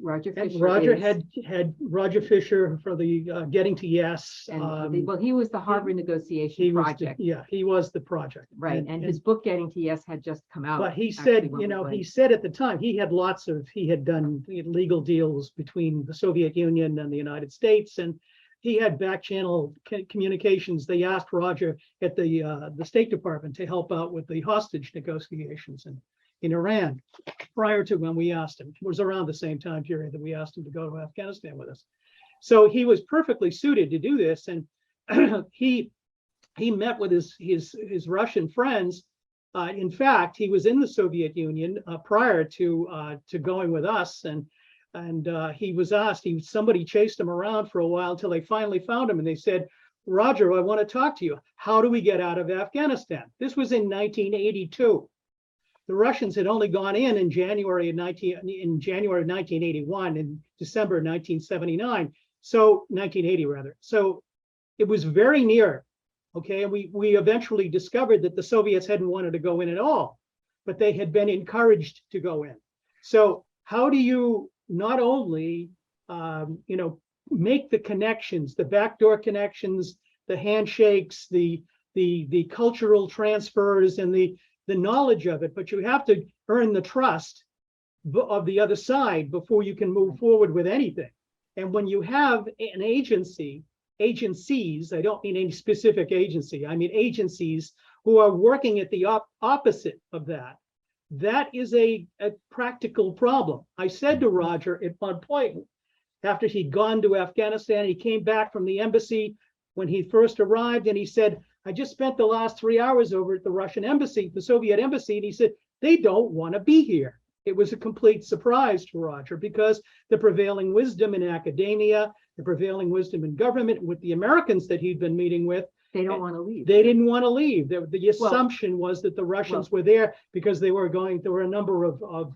Roger And Fisher Roger is- had Roger Fisher for the Getting to Yes. and well, he was the Harvard negotiation project. He was the project. Right. And his book Getting to Yes had just come out. But he actually, said, when we went. he said at the time, he had done legal deals between the Soviet Union and the United States, and he had back channel communications. They asked Roger at the State Department to help out with the hostage negotiations in Iran prior to when we asked him. It was around the same time period that we asked him to go to Afghanistan with us. So he was perfectly suited to do this. And he met with his Russian friends. In fact, he was in the Soviet Union prior to going with us. And he was asked, somebody chased him around for a while until they finally found him. And they said, Roger, I want to talk to you. How do we get out of Afghanistan? This was in 1982. The Russians had only gone in January of 1981 and December 1979. So 1980 rather. So it was very near. Okay, and we eventually discovered that the Soviets hadn't wanted to go in at all, but they had been encouraged to go in. So how do you not only make the connections, the backdoor connections, the handshakes, the cultural transfers, and the knowledge of it, but you have to earn the trust of the other side before you can move forward with anything. And when you have an agency agencies, I don't mean any specific agency, I mean agencies who are working at the opposite of that. That is a practical problem. I said to Roger at one point, after he'd gone to Afghanistan, he came back from the embassy when he first arrived, and he said, I just spent the last 3 hours over at the Russian embassy, the Soviet embassy, and he said, they don't want to be here. It was a complete surprise to Roger because the prevailing wisdom in academia, the prevailing wisdom in government with the Americans that he'd been meeting with, They don't want to leave. they didn't want to leave. The assumption was that the Russians were there because there were a number of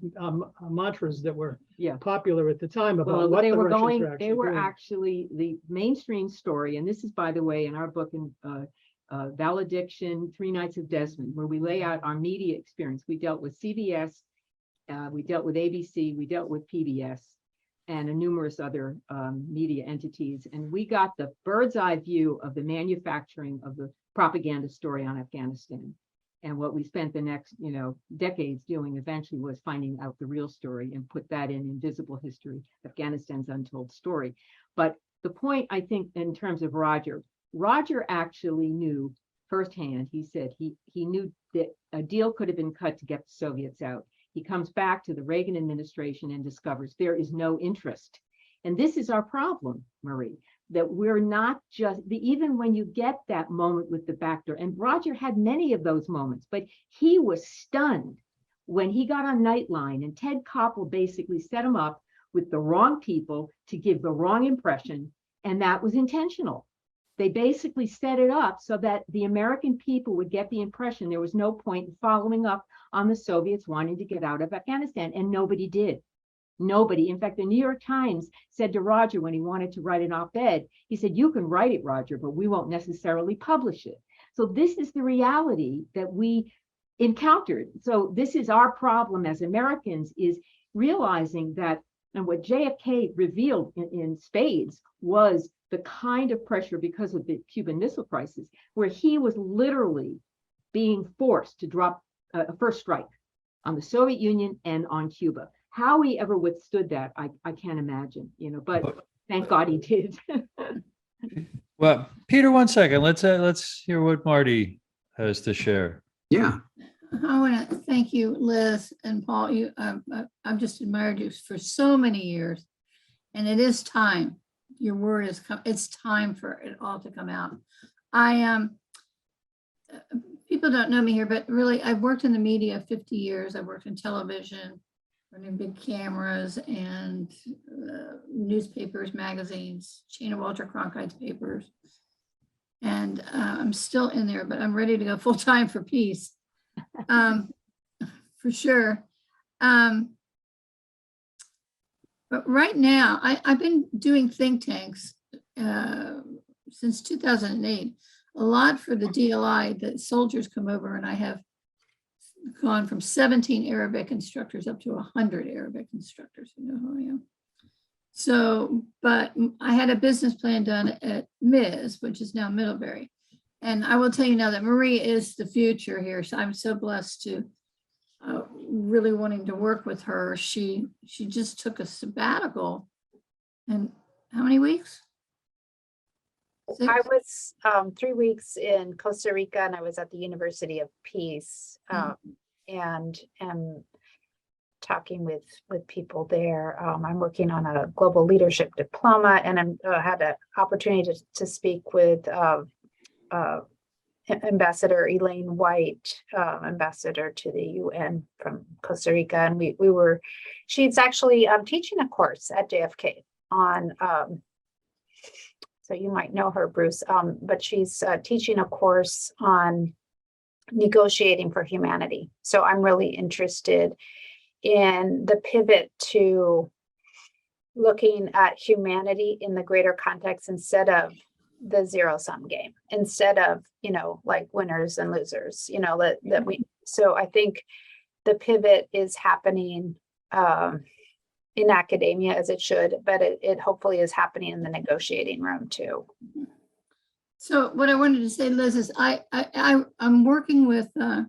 mantras that were popular at the time about what they the were Russians going, were actually they were doing. actually the mainstream story. And this is, by the way, in our book, in Valediction, 3 Nights of Desmond, where we lay out our media experience. We dealt with CBS, we dealt with ABC, we dealt with PBS, and numerous other media entities. And we got the bird's eye view of the manufacturing of the propaganda story on Afghanistan. And what we spent the next, decades doing eventually was finding out the real story and put that in Invisible History, Afghanistan's Untold Story. But the point, I think, in terms of Roger actually knew firsthand, he said he knew that a deal could have been cut to get the Soviets out. He comes back to the Reagan administration and discovers there is no interest. And this is our problem, Marie, that we're not just, even when you get that moment with the back door, and Roger had many of those moments, but he was stunned when he got on Nightline and Ted Koppel basically set him up with the wrong people to give the wrong impression, and that was intentional. They basically set it up so that the American people would get the impression there was no point in following up on the Soviets wanting to get out of Afghanistan, and nobody did. Nobody. In fact, the New York Times said to Roger when he wanted to write an op-ed, he said, you can write it, Roger, but we won't necessarily publish it. So this is the reality that we encountered. So this is our problem as Americans, is realizing that, and what JFK revealed in spades was the kind of pressure because of the Cuban Missile Crisis, where he was literally being forced to drop a first strike on the Soviet Union and on Cuba. How he ever withstood that, I can't imagine, but thank God he did. Well, Peter, 1 second. Let's hear what Marty has to share. Yeah. I want to thank you, Liz and Paul. I've just admired you for so many years, and it is time. Your word has come. It's time for it all to come out. People don't know me here, but really, I've worked in the media 50 years. I've worked in television, running big cameras and newspapers, magazines, chain of Walter Cronkite's papers. And I'm still in there, but I'm ready to go full time for peace, for sure. But right now, I've been doing think tanks since 2008, a lot for the DLI, that soldiers come over, and I have gone from 17 Arabic instructors up to 100 Arabic instructors, who know who I am. So, but I had a business plan done at Ms., which is now Middlebury. And I will tell you now that Marie is the future here. So I'm so blessed to really wanting to work with her. She just took a sabbatical. And how many weeks? I was 3 weeks in Costa Rica, and I was at the University of Peace, and talking with people there. I'm working on a global leadership diploma, and I had an opportunity to speak with Ambassador Elaine White, ambassador to the UN from Costa Rica, and she's actually teaching a course at JFK on. So you might know her, Bruce, but she's teaching a course on negotiating for humanity. So I'm really interested in the pivot to looking at humanity in the greater context instead of the zero-sum game, instead of, like winners and losers, so I think the pivot is happening in academia, as it should, but it hopefully is happening in the negotiating room too. So what I wanted to say, Liz, is I'm working with the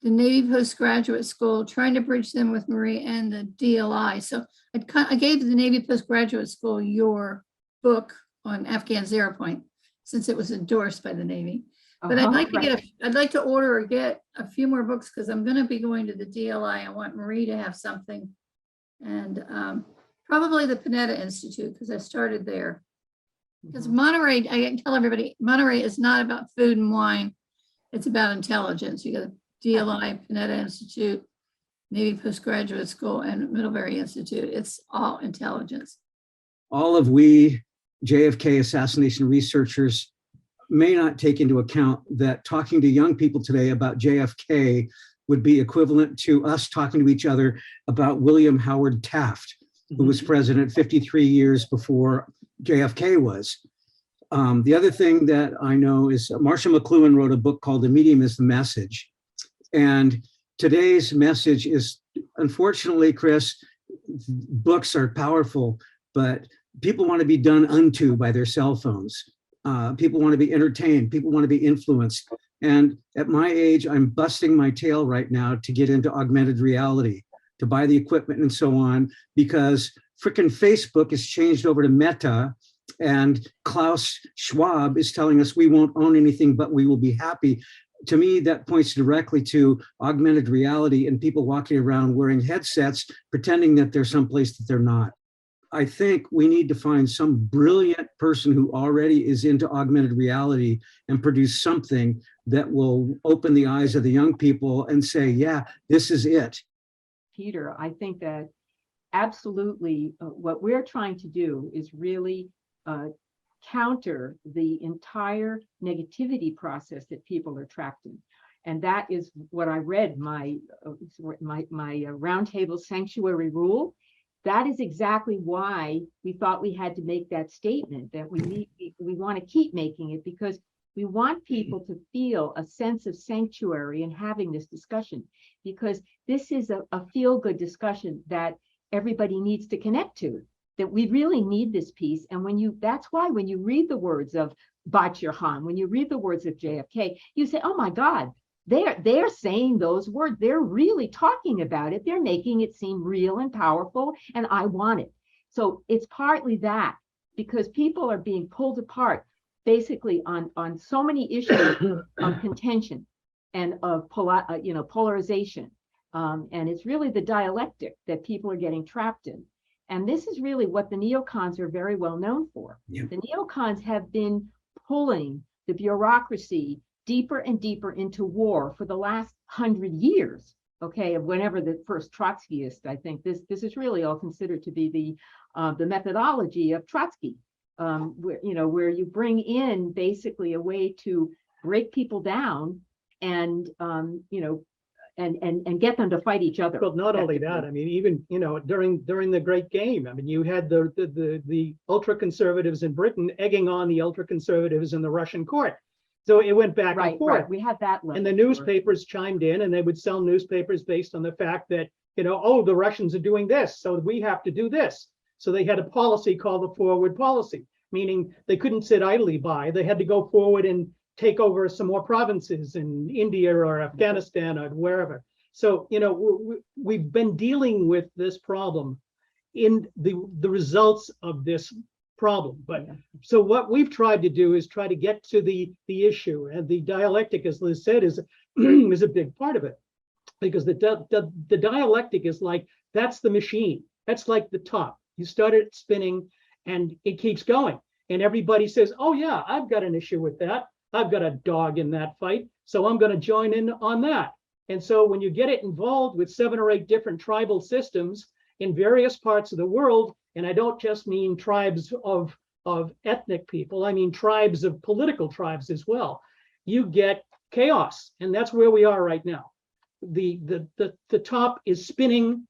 Navy Postgraduate School, trying to bridge them with Marie and the DLI. So I gave the Navy Postgraduate School your book, on Afghan Zero Point, since it was endorsed by the Navy. But I'd Uh-huh, like to right. I'd like to order or get a few more books because I'm going to be going to the DLI. I want Marie to have something. And probably the Panetta Institute, because I started there. Because Mhm. Monterey, I can tell everybody, Monterey is not about food and wine. It's about intelligence. You got DLI, Panetta Institute, Navy Postgraduate School, and Middlebury Institute. It's all intelligence. All of we JFK assassination researchers may not take into account that talking to young people today about JFK would be equivalent to us talking to each other about William Howard Taft, who was president 53 years before JFK was. The other thing that I know is Marshall McLuhan wrote a book called The Medium is the Message. And today's message is, unfortunately, Chris, books are powerful, but people want to be done unto by their cell phones. People want to be entertained. People want to be influenced. And at my age, I'm busting my tail right now to get into augmented reality, to buy the equipment and so on, because frickin' Facebook has changed over to Meta, and Klaus Schwab is telling us we won't own anything, but we will be happy. To me, that points directly to augmented reality and people walking around wearing headsets, pretending that they're someplace that they're not. I think we need to find some brilliant person who already is into augmented reality and produce something that will open the eyes of the young people and say, yeah, this is it. Peter, I think that absolutely what we're trying to do is really counter the entire negativity process that people are trapped in. And that is what I read, my roundtable sanctuary rule. That is exactly why we thought we had to make that statement, that we want to keep making it, because we want people to feel a sense of sanctuary in having this discussion, because this is a feel-good discussion that everybody needs to connect to, that we really need this piece. And that's why when you read the words of Badshah Khan, when you read the words of JFK, you say, oh my God, they're saying those words. They're really talking about it. They're making it seem real and powerful, and I want it. So it's partly that, because people are being pulled apart basically on so many issues of contention and of polarization. And it's really the dialectic that people are getting trapped in. And this is really what the neocons are very well known for. Yeah. The neocons have been pulling the bureaucracy deeper and deeper into war for the last 100 years, okay, of whenever the first Trotskyist, I think this is really all considered to be the methodology of Trotsky, where you bring in basically a way to break people down and, and get them to fight each other. Well, not only that, I mean, even, during the Great Game, I mean, you had the ultra conservatives in Britain egging on the ultra conservatives in the Russian court. So it went back and forth. Right. We had that. And the newspapers chimed in, and they would sell newspapers based on the fact that, oh, the Russians are doing this, so we have to do this. So they had a policy called the forward policy, meaning they couldn't sit idly by. They had to go forward and take over some more provinces in India or Afghanistan or wherever. So, we've been dealing with this problem in the results of this problem. But so what we've tried to do is try to get to the issue, and the dialectic, as Liz said, is a big part of it, because the dialectic is like, that's the machine. That's like the top. You start it spinning and it keeps going. And everybody says, oh yeah, I've got an issue with that. I've got a dog in that fight, so I'm going to join in on that. And so when you get it involved with 7 or 8 different tribal systems in various parts of the world, and I don't just mean tribes of ethnic people, I mean tribes of political tribes as well, you get chaos. And that's where we are right now. The top is spinning.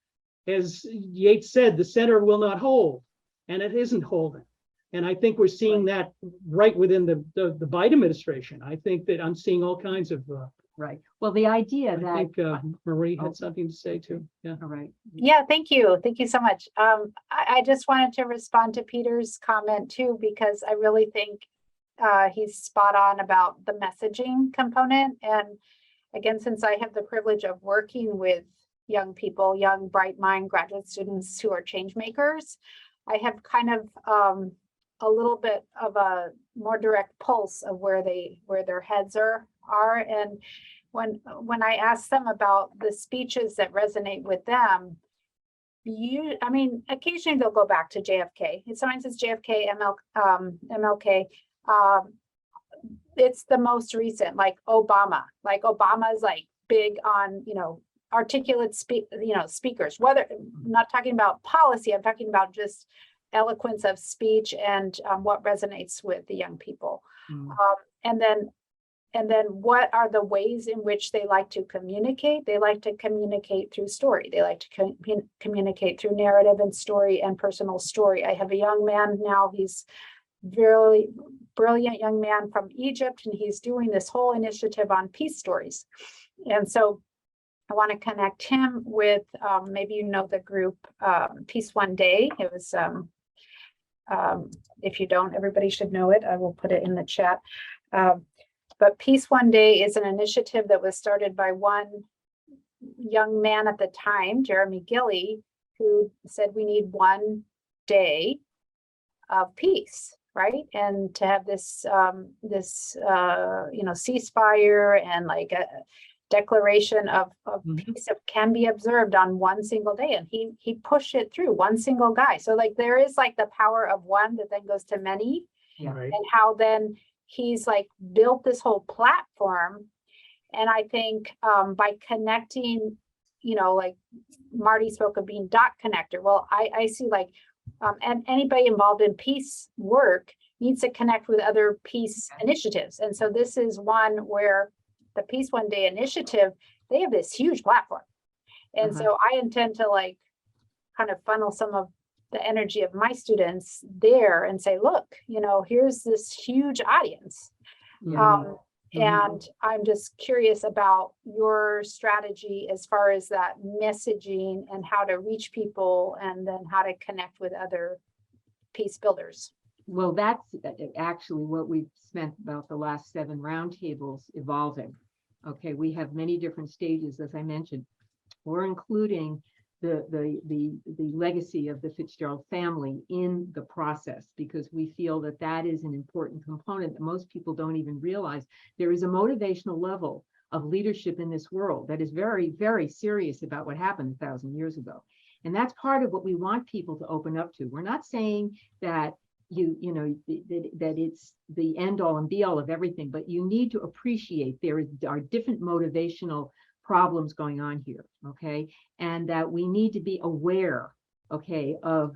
As Yates said, the center will not hold, and it isn't holding. And I think we're seeing that right within the Biden administration. I think that I'm seeing all kinds of right. Well, the idea that I think Marie had something to say too. Yeah. All right. Yeah, thank you. Thank you so much. I just wanted to respond to Peter's comment too, because I really think he's spot on about the messaging component. And again, since I have the privilege of working with young people, young bright mind graduate students who are change makers, I have kind of a little bit of a more direct pulse of where their heads are. And when I ask them about the speeches that resonate with them, I mean, occasionally they'll go back to JFK. Sometimes it's JFK, MLK. It's the most recent, like Obama. Like Obama's like big on, articulate speakers. Whether I'm not talking about policy, I'm talking about just eloquence of speech and what resonates with the young people. And then what are the ways in which they like to communicate? They like to communicate through story. They like to communicate through narrative and story and personal story. I have a young man now, he's really brilliant young man from Egypt, and he's doing this whole initiative on peace stories. And so I want to connect him with, maybe the group Peace One Day. It was, if you don't, everybody should know it. I will put it in the chat. But Peace One Day is an initiative that was started by one young man at the time, Jeremy Gilley, who said we need one day of peace, right? And to have this ceasefire and like a declaration of peace that can be observed on one single day. And he pushed it through, one single guy. So like there is like the power of one that then goes to many. Yeah. Right. And how then he's like built this whole platform. And I think by connecting, like Marty spoke of being dot connector. Well, I see like, and anybody involved in peace work needs to connect with other peace initiatives. And so this is one where the Peace One Day initiative, they have this huge platform. And so I intend to like kind of funnel some of the energy of my students there and say, look, here's this huge audience. And I'm just curious about your strategy as far as that messaging and how to reach people and then how to connect with other peace builders. Well, that's actually what we've spent about the last 7 roundtables evolving. Okay, we have many different stages, as I mentioned. We're including the legacy of the Fitzgerald family in the process because we feel that that is an important component that most people don't even realize. There is a motivational level of leadership in this world that is very, very serious about what happened 1,000 years ago. And that's part of what we want people to open up to. We're not saying that that it's the end all and be all of everything, but you need to appreciate there are different motivational problems going on here, okay? And that we need to be aware, okay, of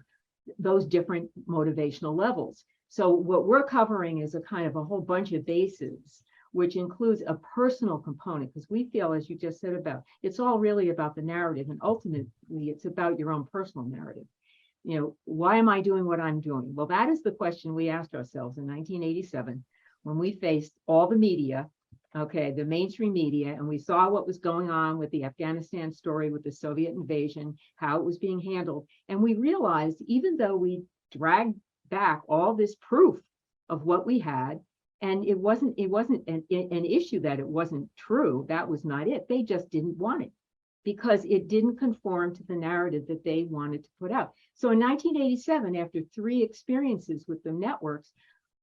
those different motivational levels. So what we're covering is a kind of a whole bunch of bases, which includes a personal component, because we feel, as you just said about, it's all really about the narrative, and ultimately it's about your own personal narrative. Why am I doing what I'm doing? Well, that is the question we asked ourselves in 1987 when we faced all the media, okay, the mainstream media, and we saw what was going on with the Afghanistan story, with the Soviet invasion, how it was being handled. And we realized, even though we dragged back all this proof of what we had, and it wasn't an issue that it wasn't true, that was not it. They just didn't want it, because it didn't conform to the narrative that they wanted to put out. So in 1987, after 3 experiences with the networks,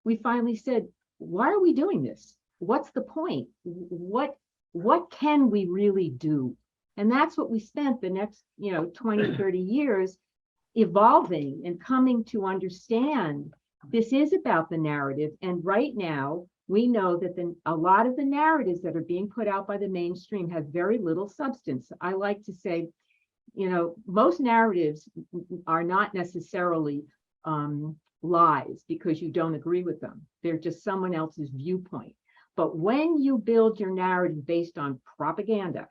we finally said, why are we doing this? What's the point? What can we really do? And that's what we spent the next 20, 30 years evolving and coming to understand. This is about the narrative. And right now, we know that a lot of the narratives that are being put out by the mainstream have very little substance. I like to say, most narratives are not necessarily lies because you don't agree with them. They're just someone else's viewpoint. But when you build your narrative based on propaganda,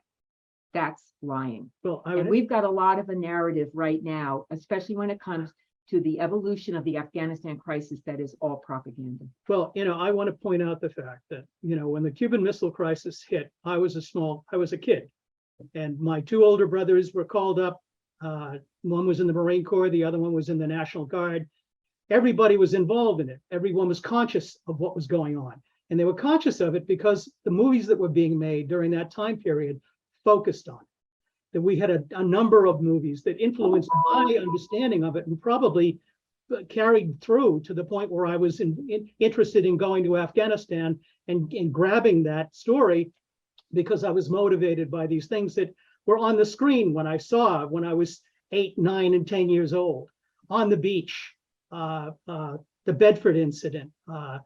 that's lying. Well, and we've got a lot of a narrative right now, especially when it comes to the evolution of the Afghanistan crisis, that is all propaganda. Well, I want to point out the fact that, when the Cuban Missile Crisis hit, I was a kid, and my 2 older brothers were called up. One was in the Marine Corps, the other one was in the National Guard. Everybody was involved in it. Everyone was conscious of what was going on. And they were conscious of it because the movies that were being made during that time period focused on it. That we had a number of movies that influenced my understanding of it, and probably carried through to the point where I was interested in going to Afghanistan and grabbing that story, because I was motivated by these things that were on the screen when I saw when I was 8, 9, and 10 years old, on the beach, the Bedford incident, the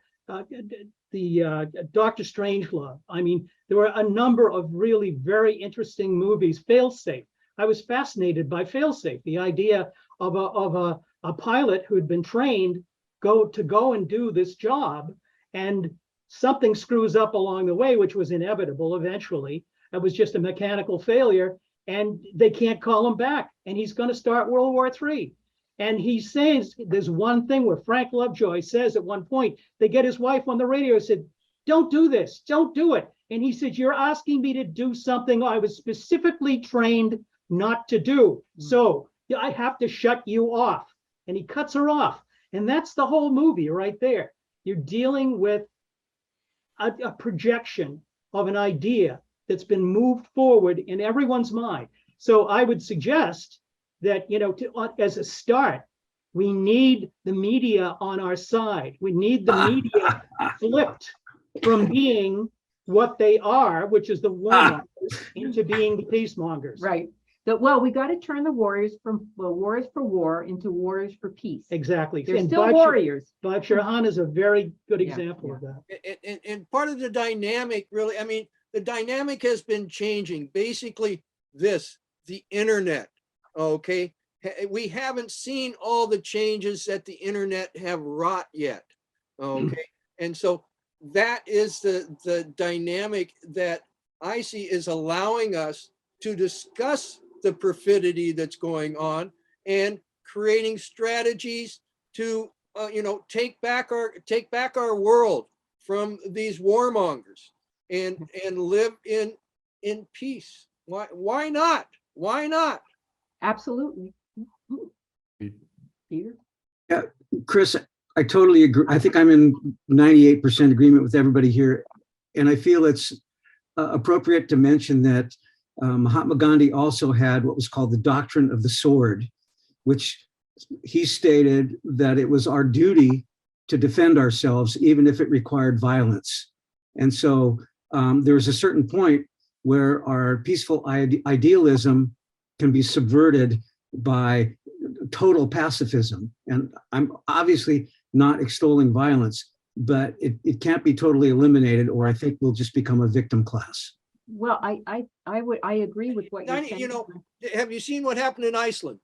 Dr. Strangelove. I mean, there were a number of really very interesting movies. Failsafe. I was fascinated by Failsafe, the idea of a pilot who had been trained to go and do this job, and something screws up along the way, which was inevitable eventually. It was just a mechanical failure, and they can't call him back, and he's going to start World War III. And he says, there's one thing where Frank Lovejoy says at one point, they get his wife on the radio, said, don't do this, don't do it. And he said, you're asking me to do something I was specifically trained not to do. So I have to shut you off. And he cuts her off. And that's the whole movie right there. You're dealing with a projection of an idea that's been moved forward in everyone's mind. So I would suggest that, as a start, we need the media on our side. We need the media flipped from being what they are, which is the warmongers, into being the peacemongers. Right. Well, we got to turn the warriors from warriors for war into warriors for peace. Exactly. They're And still warriors. Badshah Khan is a very good Yeah, example yeah. of that. And part of the dynamic, really, I mean, the dynamic has been changing. Basically, the internet, okay? We haven't seen all the changes that the internet have wrought yet, okay? And so that is the dynamic that I see is allowing us to discuss the perfidy that's going on and creating strategies to take back our world from these warmongers and live in peace. Why not? Why not? Absolutely. Peter? Yeah, Chris, I totally agree. I think I'm in 98% agreement with everybody here. And I feel it's appropriate to mention that Mahatma Gandhi also had what was called the doctrine of the sword, which he stated that it was our duty to defend ourselves, even if it required violence. And so there was a certain point where our peaceful idealism can be subverted by total pacifism. And I'm obviously not extolling violence, but it can't be totally eliminated, or I think we'll just become a victim class. Well, I agree with what you're saying. Have you seen what happened in Iceland?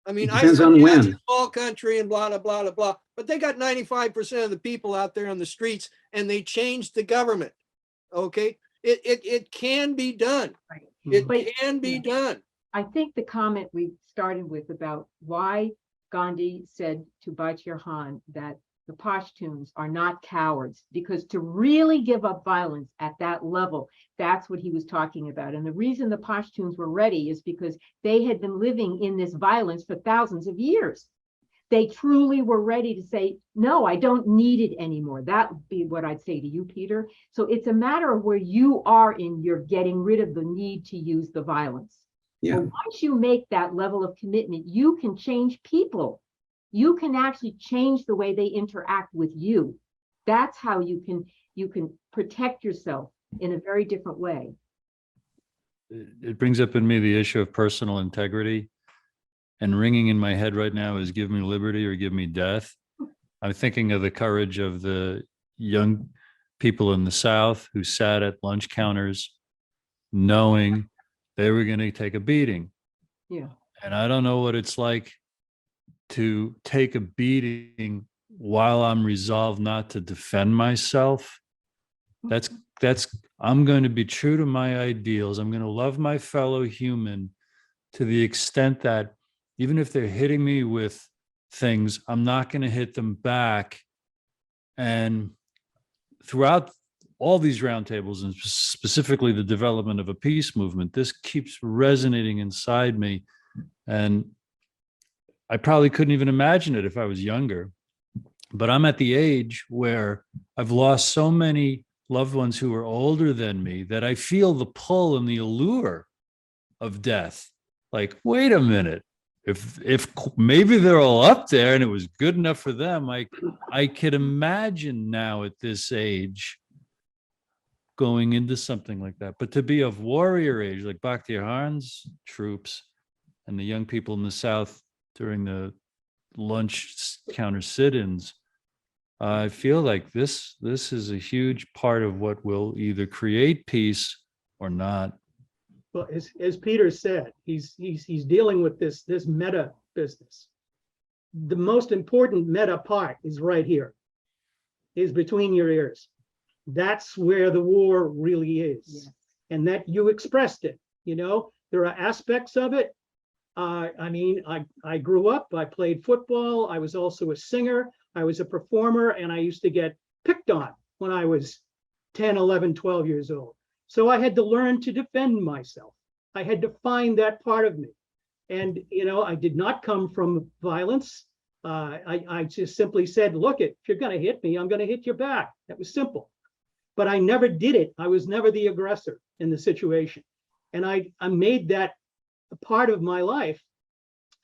I mean, Depends Iceland on is when. a small country and blah, blah, blah, blah, blah, but they got 95% of the people out there on the streets, and they changed the government. Okay. It can be done. Right. It can be done. I think the comment we started with about why Gandhi said to Badshah Khan that the Pashtuns are not cowards, because to really give up violence at that level, that's what he was talking about. And the reason the Pashtuns were ready is because they had been living in this violence for thousands of years. They truly were ready to say, no, I don't need it anymore. That would be what I'd say to you, Peter. So it's a matter of where you are in your getting rid of the need to use the violence. Yeah. But once you make that level of commitment, you can change people. You can actually change the way they interact with you. That's how you can protect yourself in a very different way. It brings up in me the issue of personal integrity. And ringing in my head right now is give me liberty or give me death. I'm thinking of the courage of the young people in the South who sat at lunch counters knowing they were going to take a beating. Yeah. And I don't know what it's like to take a beating while I'm resolved not to defend myself. I'm going to be true to my ideals. I'm going to love my fellow human to the extent that even if they're hitting me with things, I'm not going to hit them back. And throughout all these roundtables, and specifically the development of a peace movement, this keeps resonating inside me. And I probably couldn't even imagine it if I was younger. But I'm at the age where I've lost so many loved ones who are older than me that I feel the pull and the allure of death. Like, wait a minute. if maybe they're all up there and it was good enough for them, I could imagine now at this age going into something like that. But to be of warrior age, like Bakhtiar Khan's troops and the young people in the South during the lunch counter sit-ins, I feel like this is a huge part of what will either create peace or not. Well, as Peter said, he's dealing with this meta business. The most important meta part is right here, is between your ears. That's where the war really is. Yes. And that you expressed it. You know, there are aspects of it. I mean, I grew up, I played football. I was also a singer. I was a performer, and I used to get picked on when I was 10, 11, 12 years old. So I had to learn to defend myself. I had to find that part of me. And, you know, I did not come from violence. I just simply said, look, if you're going to hit me, I'm going to hit your back. That was simple. But I never did it. I was never the aggressor in the situation. And I made that a part of my life.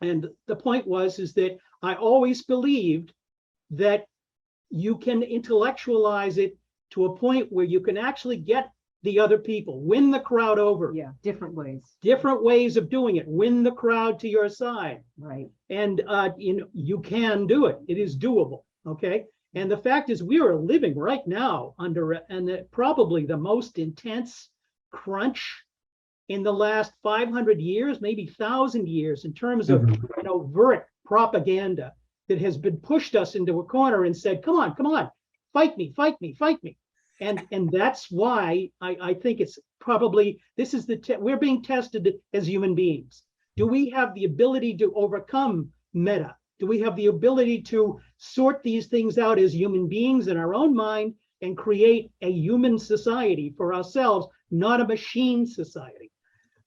And the point is that I always believed that you can intellectualize it to a point where you can actually get the other people, win the crowd over. Yeah, different ways. Different ways of doing it. Win the crowd to your side. Right. And you know, you can do it. It is doable. Okay. And the fact is, we are living right now under probably the most intense crunch in the last 500 years, maybe 1,000 years, in terms of overt propaganda that has been pushed us into a corner and said, come on, fight me. And that's why I think it's probably, this is we're being tested as human beings. Do we have the ability to overcome meta? Do we have the ability to sort these things out as human beings in our own mind and create a human society for ourselves, not a machine society?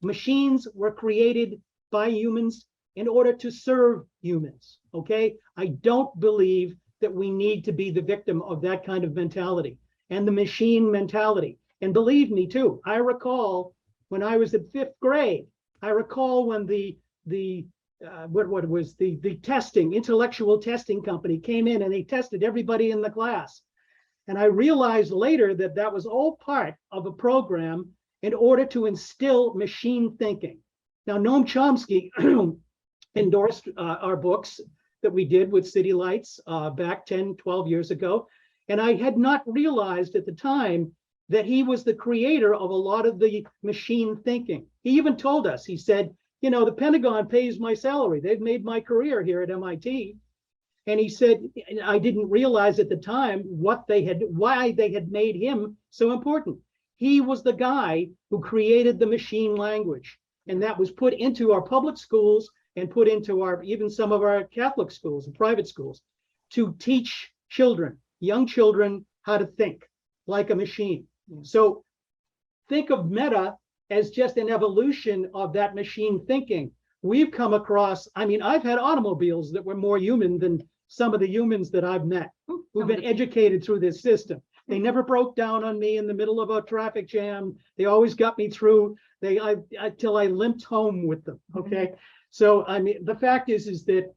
Machines were created by humans in order to serve humans, okay? I don't believe that we need to be the victim of that kind of mentality and the machine mentality. And believe me too, I recall when I was in 5th grade, I recall when the testing, intellectual testing company came in and they tested everybody in the class. And I realized later that that was all part of a program in order to instill machine thinking. Now, Noam Chomsky endorsed our books that we did with City Lights back 10, 12 years ago. And I had not realized at the time that he was the creator of a lot of the machine thinking. He even told us, he said, you know, the Pentagon pays my salary. They've made my career here at MIT. And he said, I didn't realize at the time why they had made him so important. He was the guy who created the machine language. And that was put into our public schools and put into even some of our Catholic schools and private schools to teach children, young children, how to think like a machine. So think of meta as just an evolution of that machine thinking. We've come across, I mean, I've had automobiles that were more human than some of the humans that I've met who've been educated through this system. They never broke down on me in the middle of a traffic jam. They always got me through till I limped home with them, okay? So, I mean, the fact is that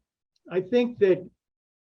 I think that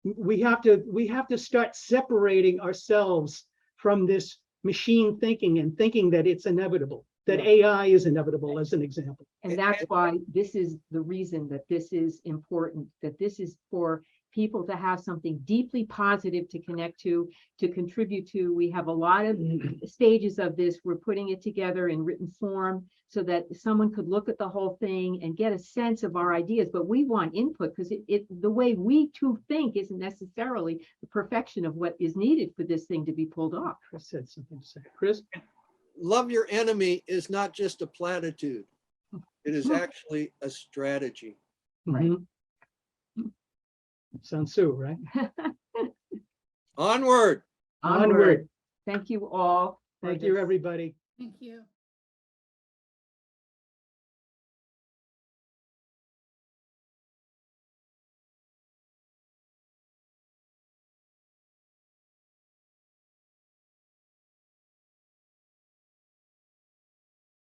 we have to start separating ourselves from this machine thinking and thinking that it's inevitable, that AI is inevitable, as an example. And that's why this is the reason that this is important, that this is for people to have something deeply positive to connect to contribute to. We have a lot of stages of this. We're putting it together in written form so that someone could look at the whole thing and get a sense of our ideas. But we want input because the way we two think isn't necessarily the perfection of what is needed for this thing to be pulled off. Chris said something to say. Chris? Love your enemy is not just a platitude. It is actually a strategy. Right. Sun Tzu, right? Onward. Onward. Thank you all. Thank you, everybody. Thank you.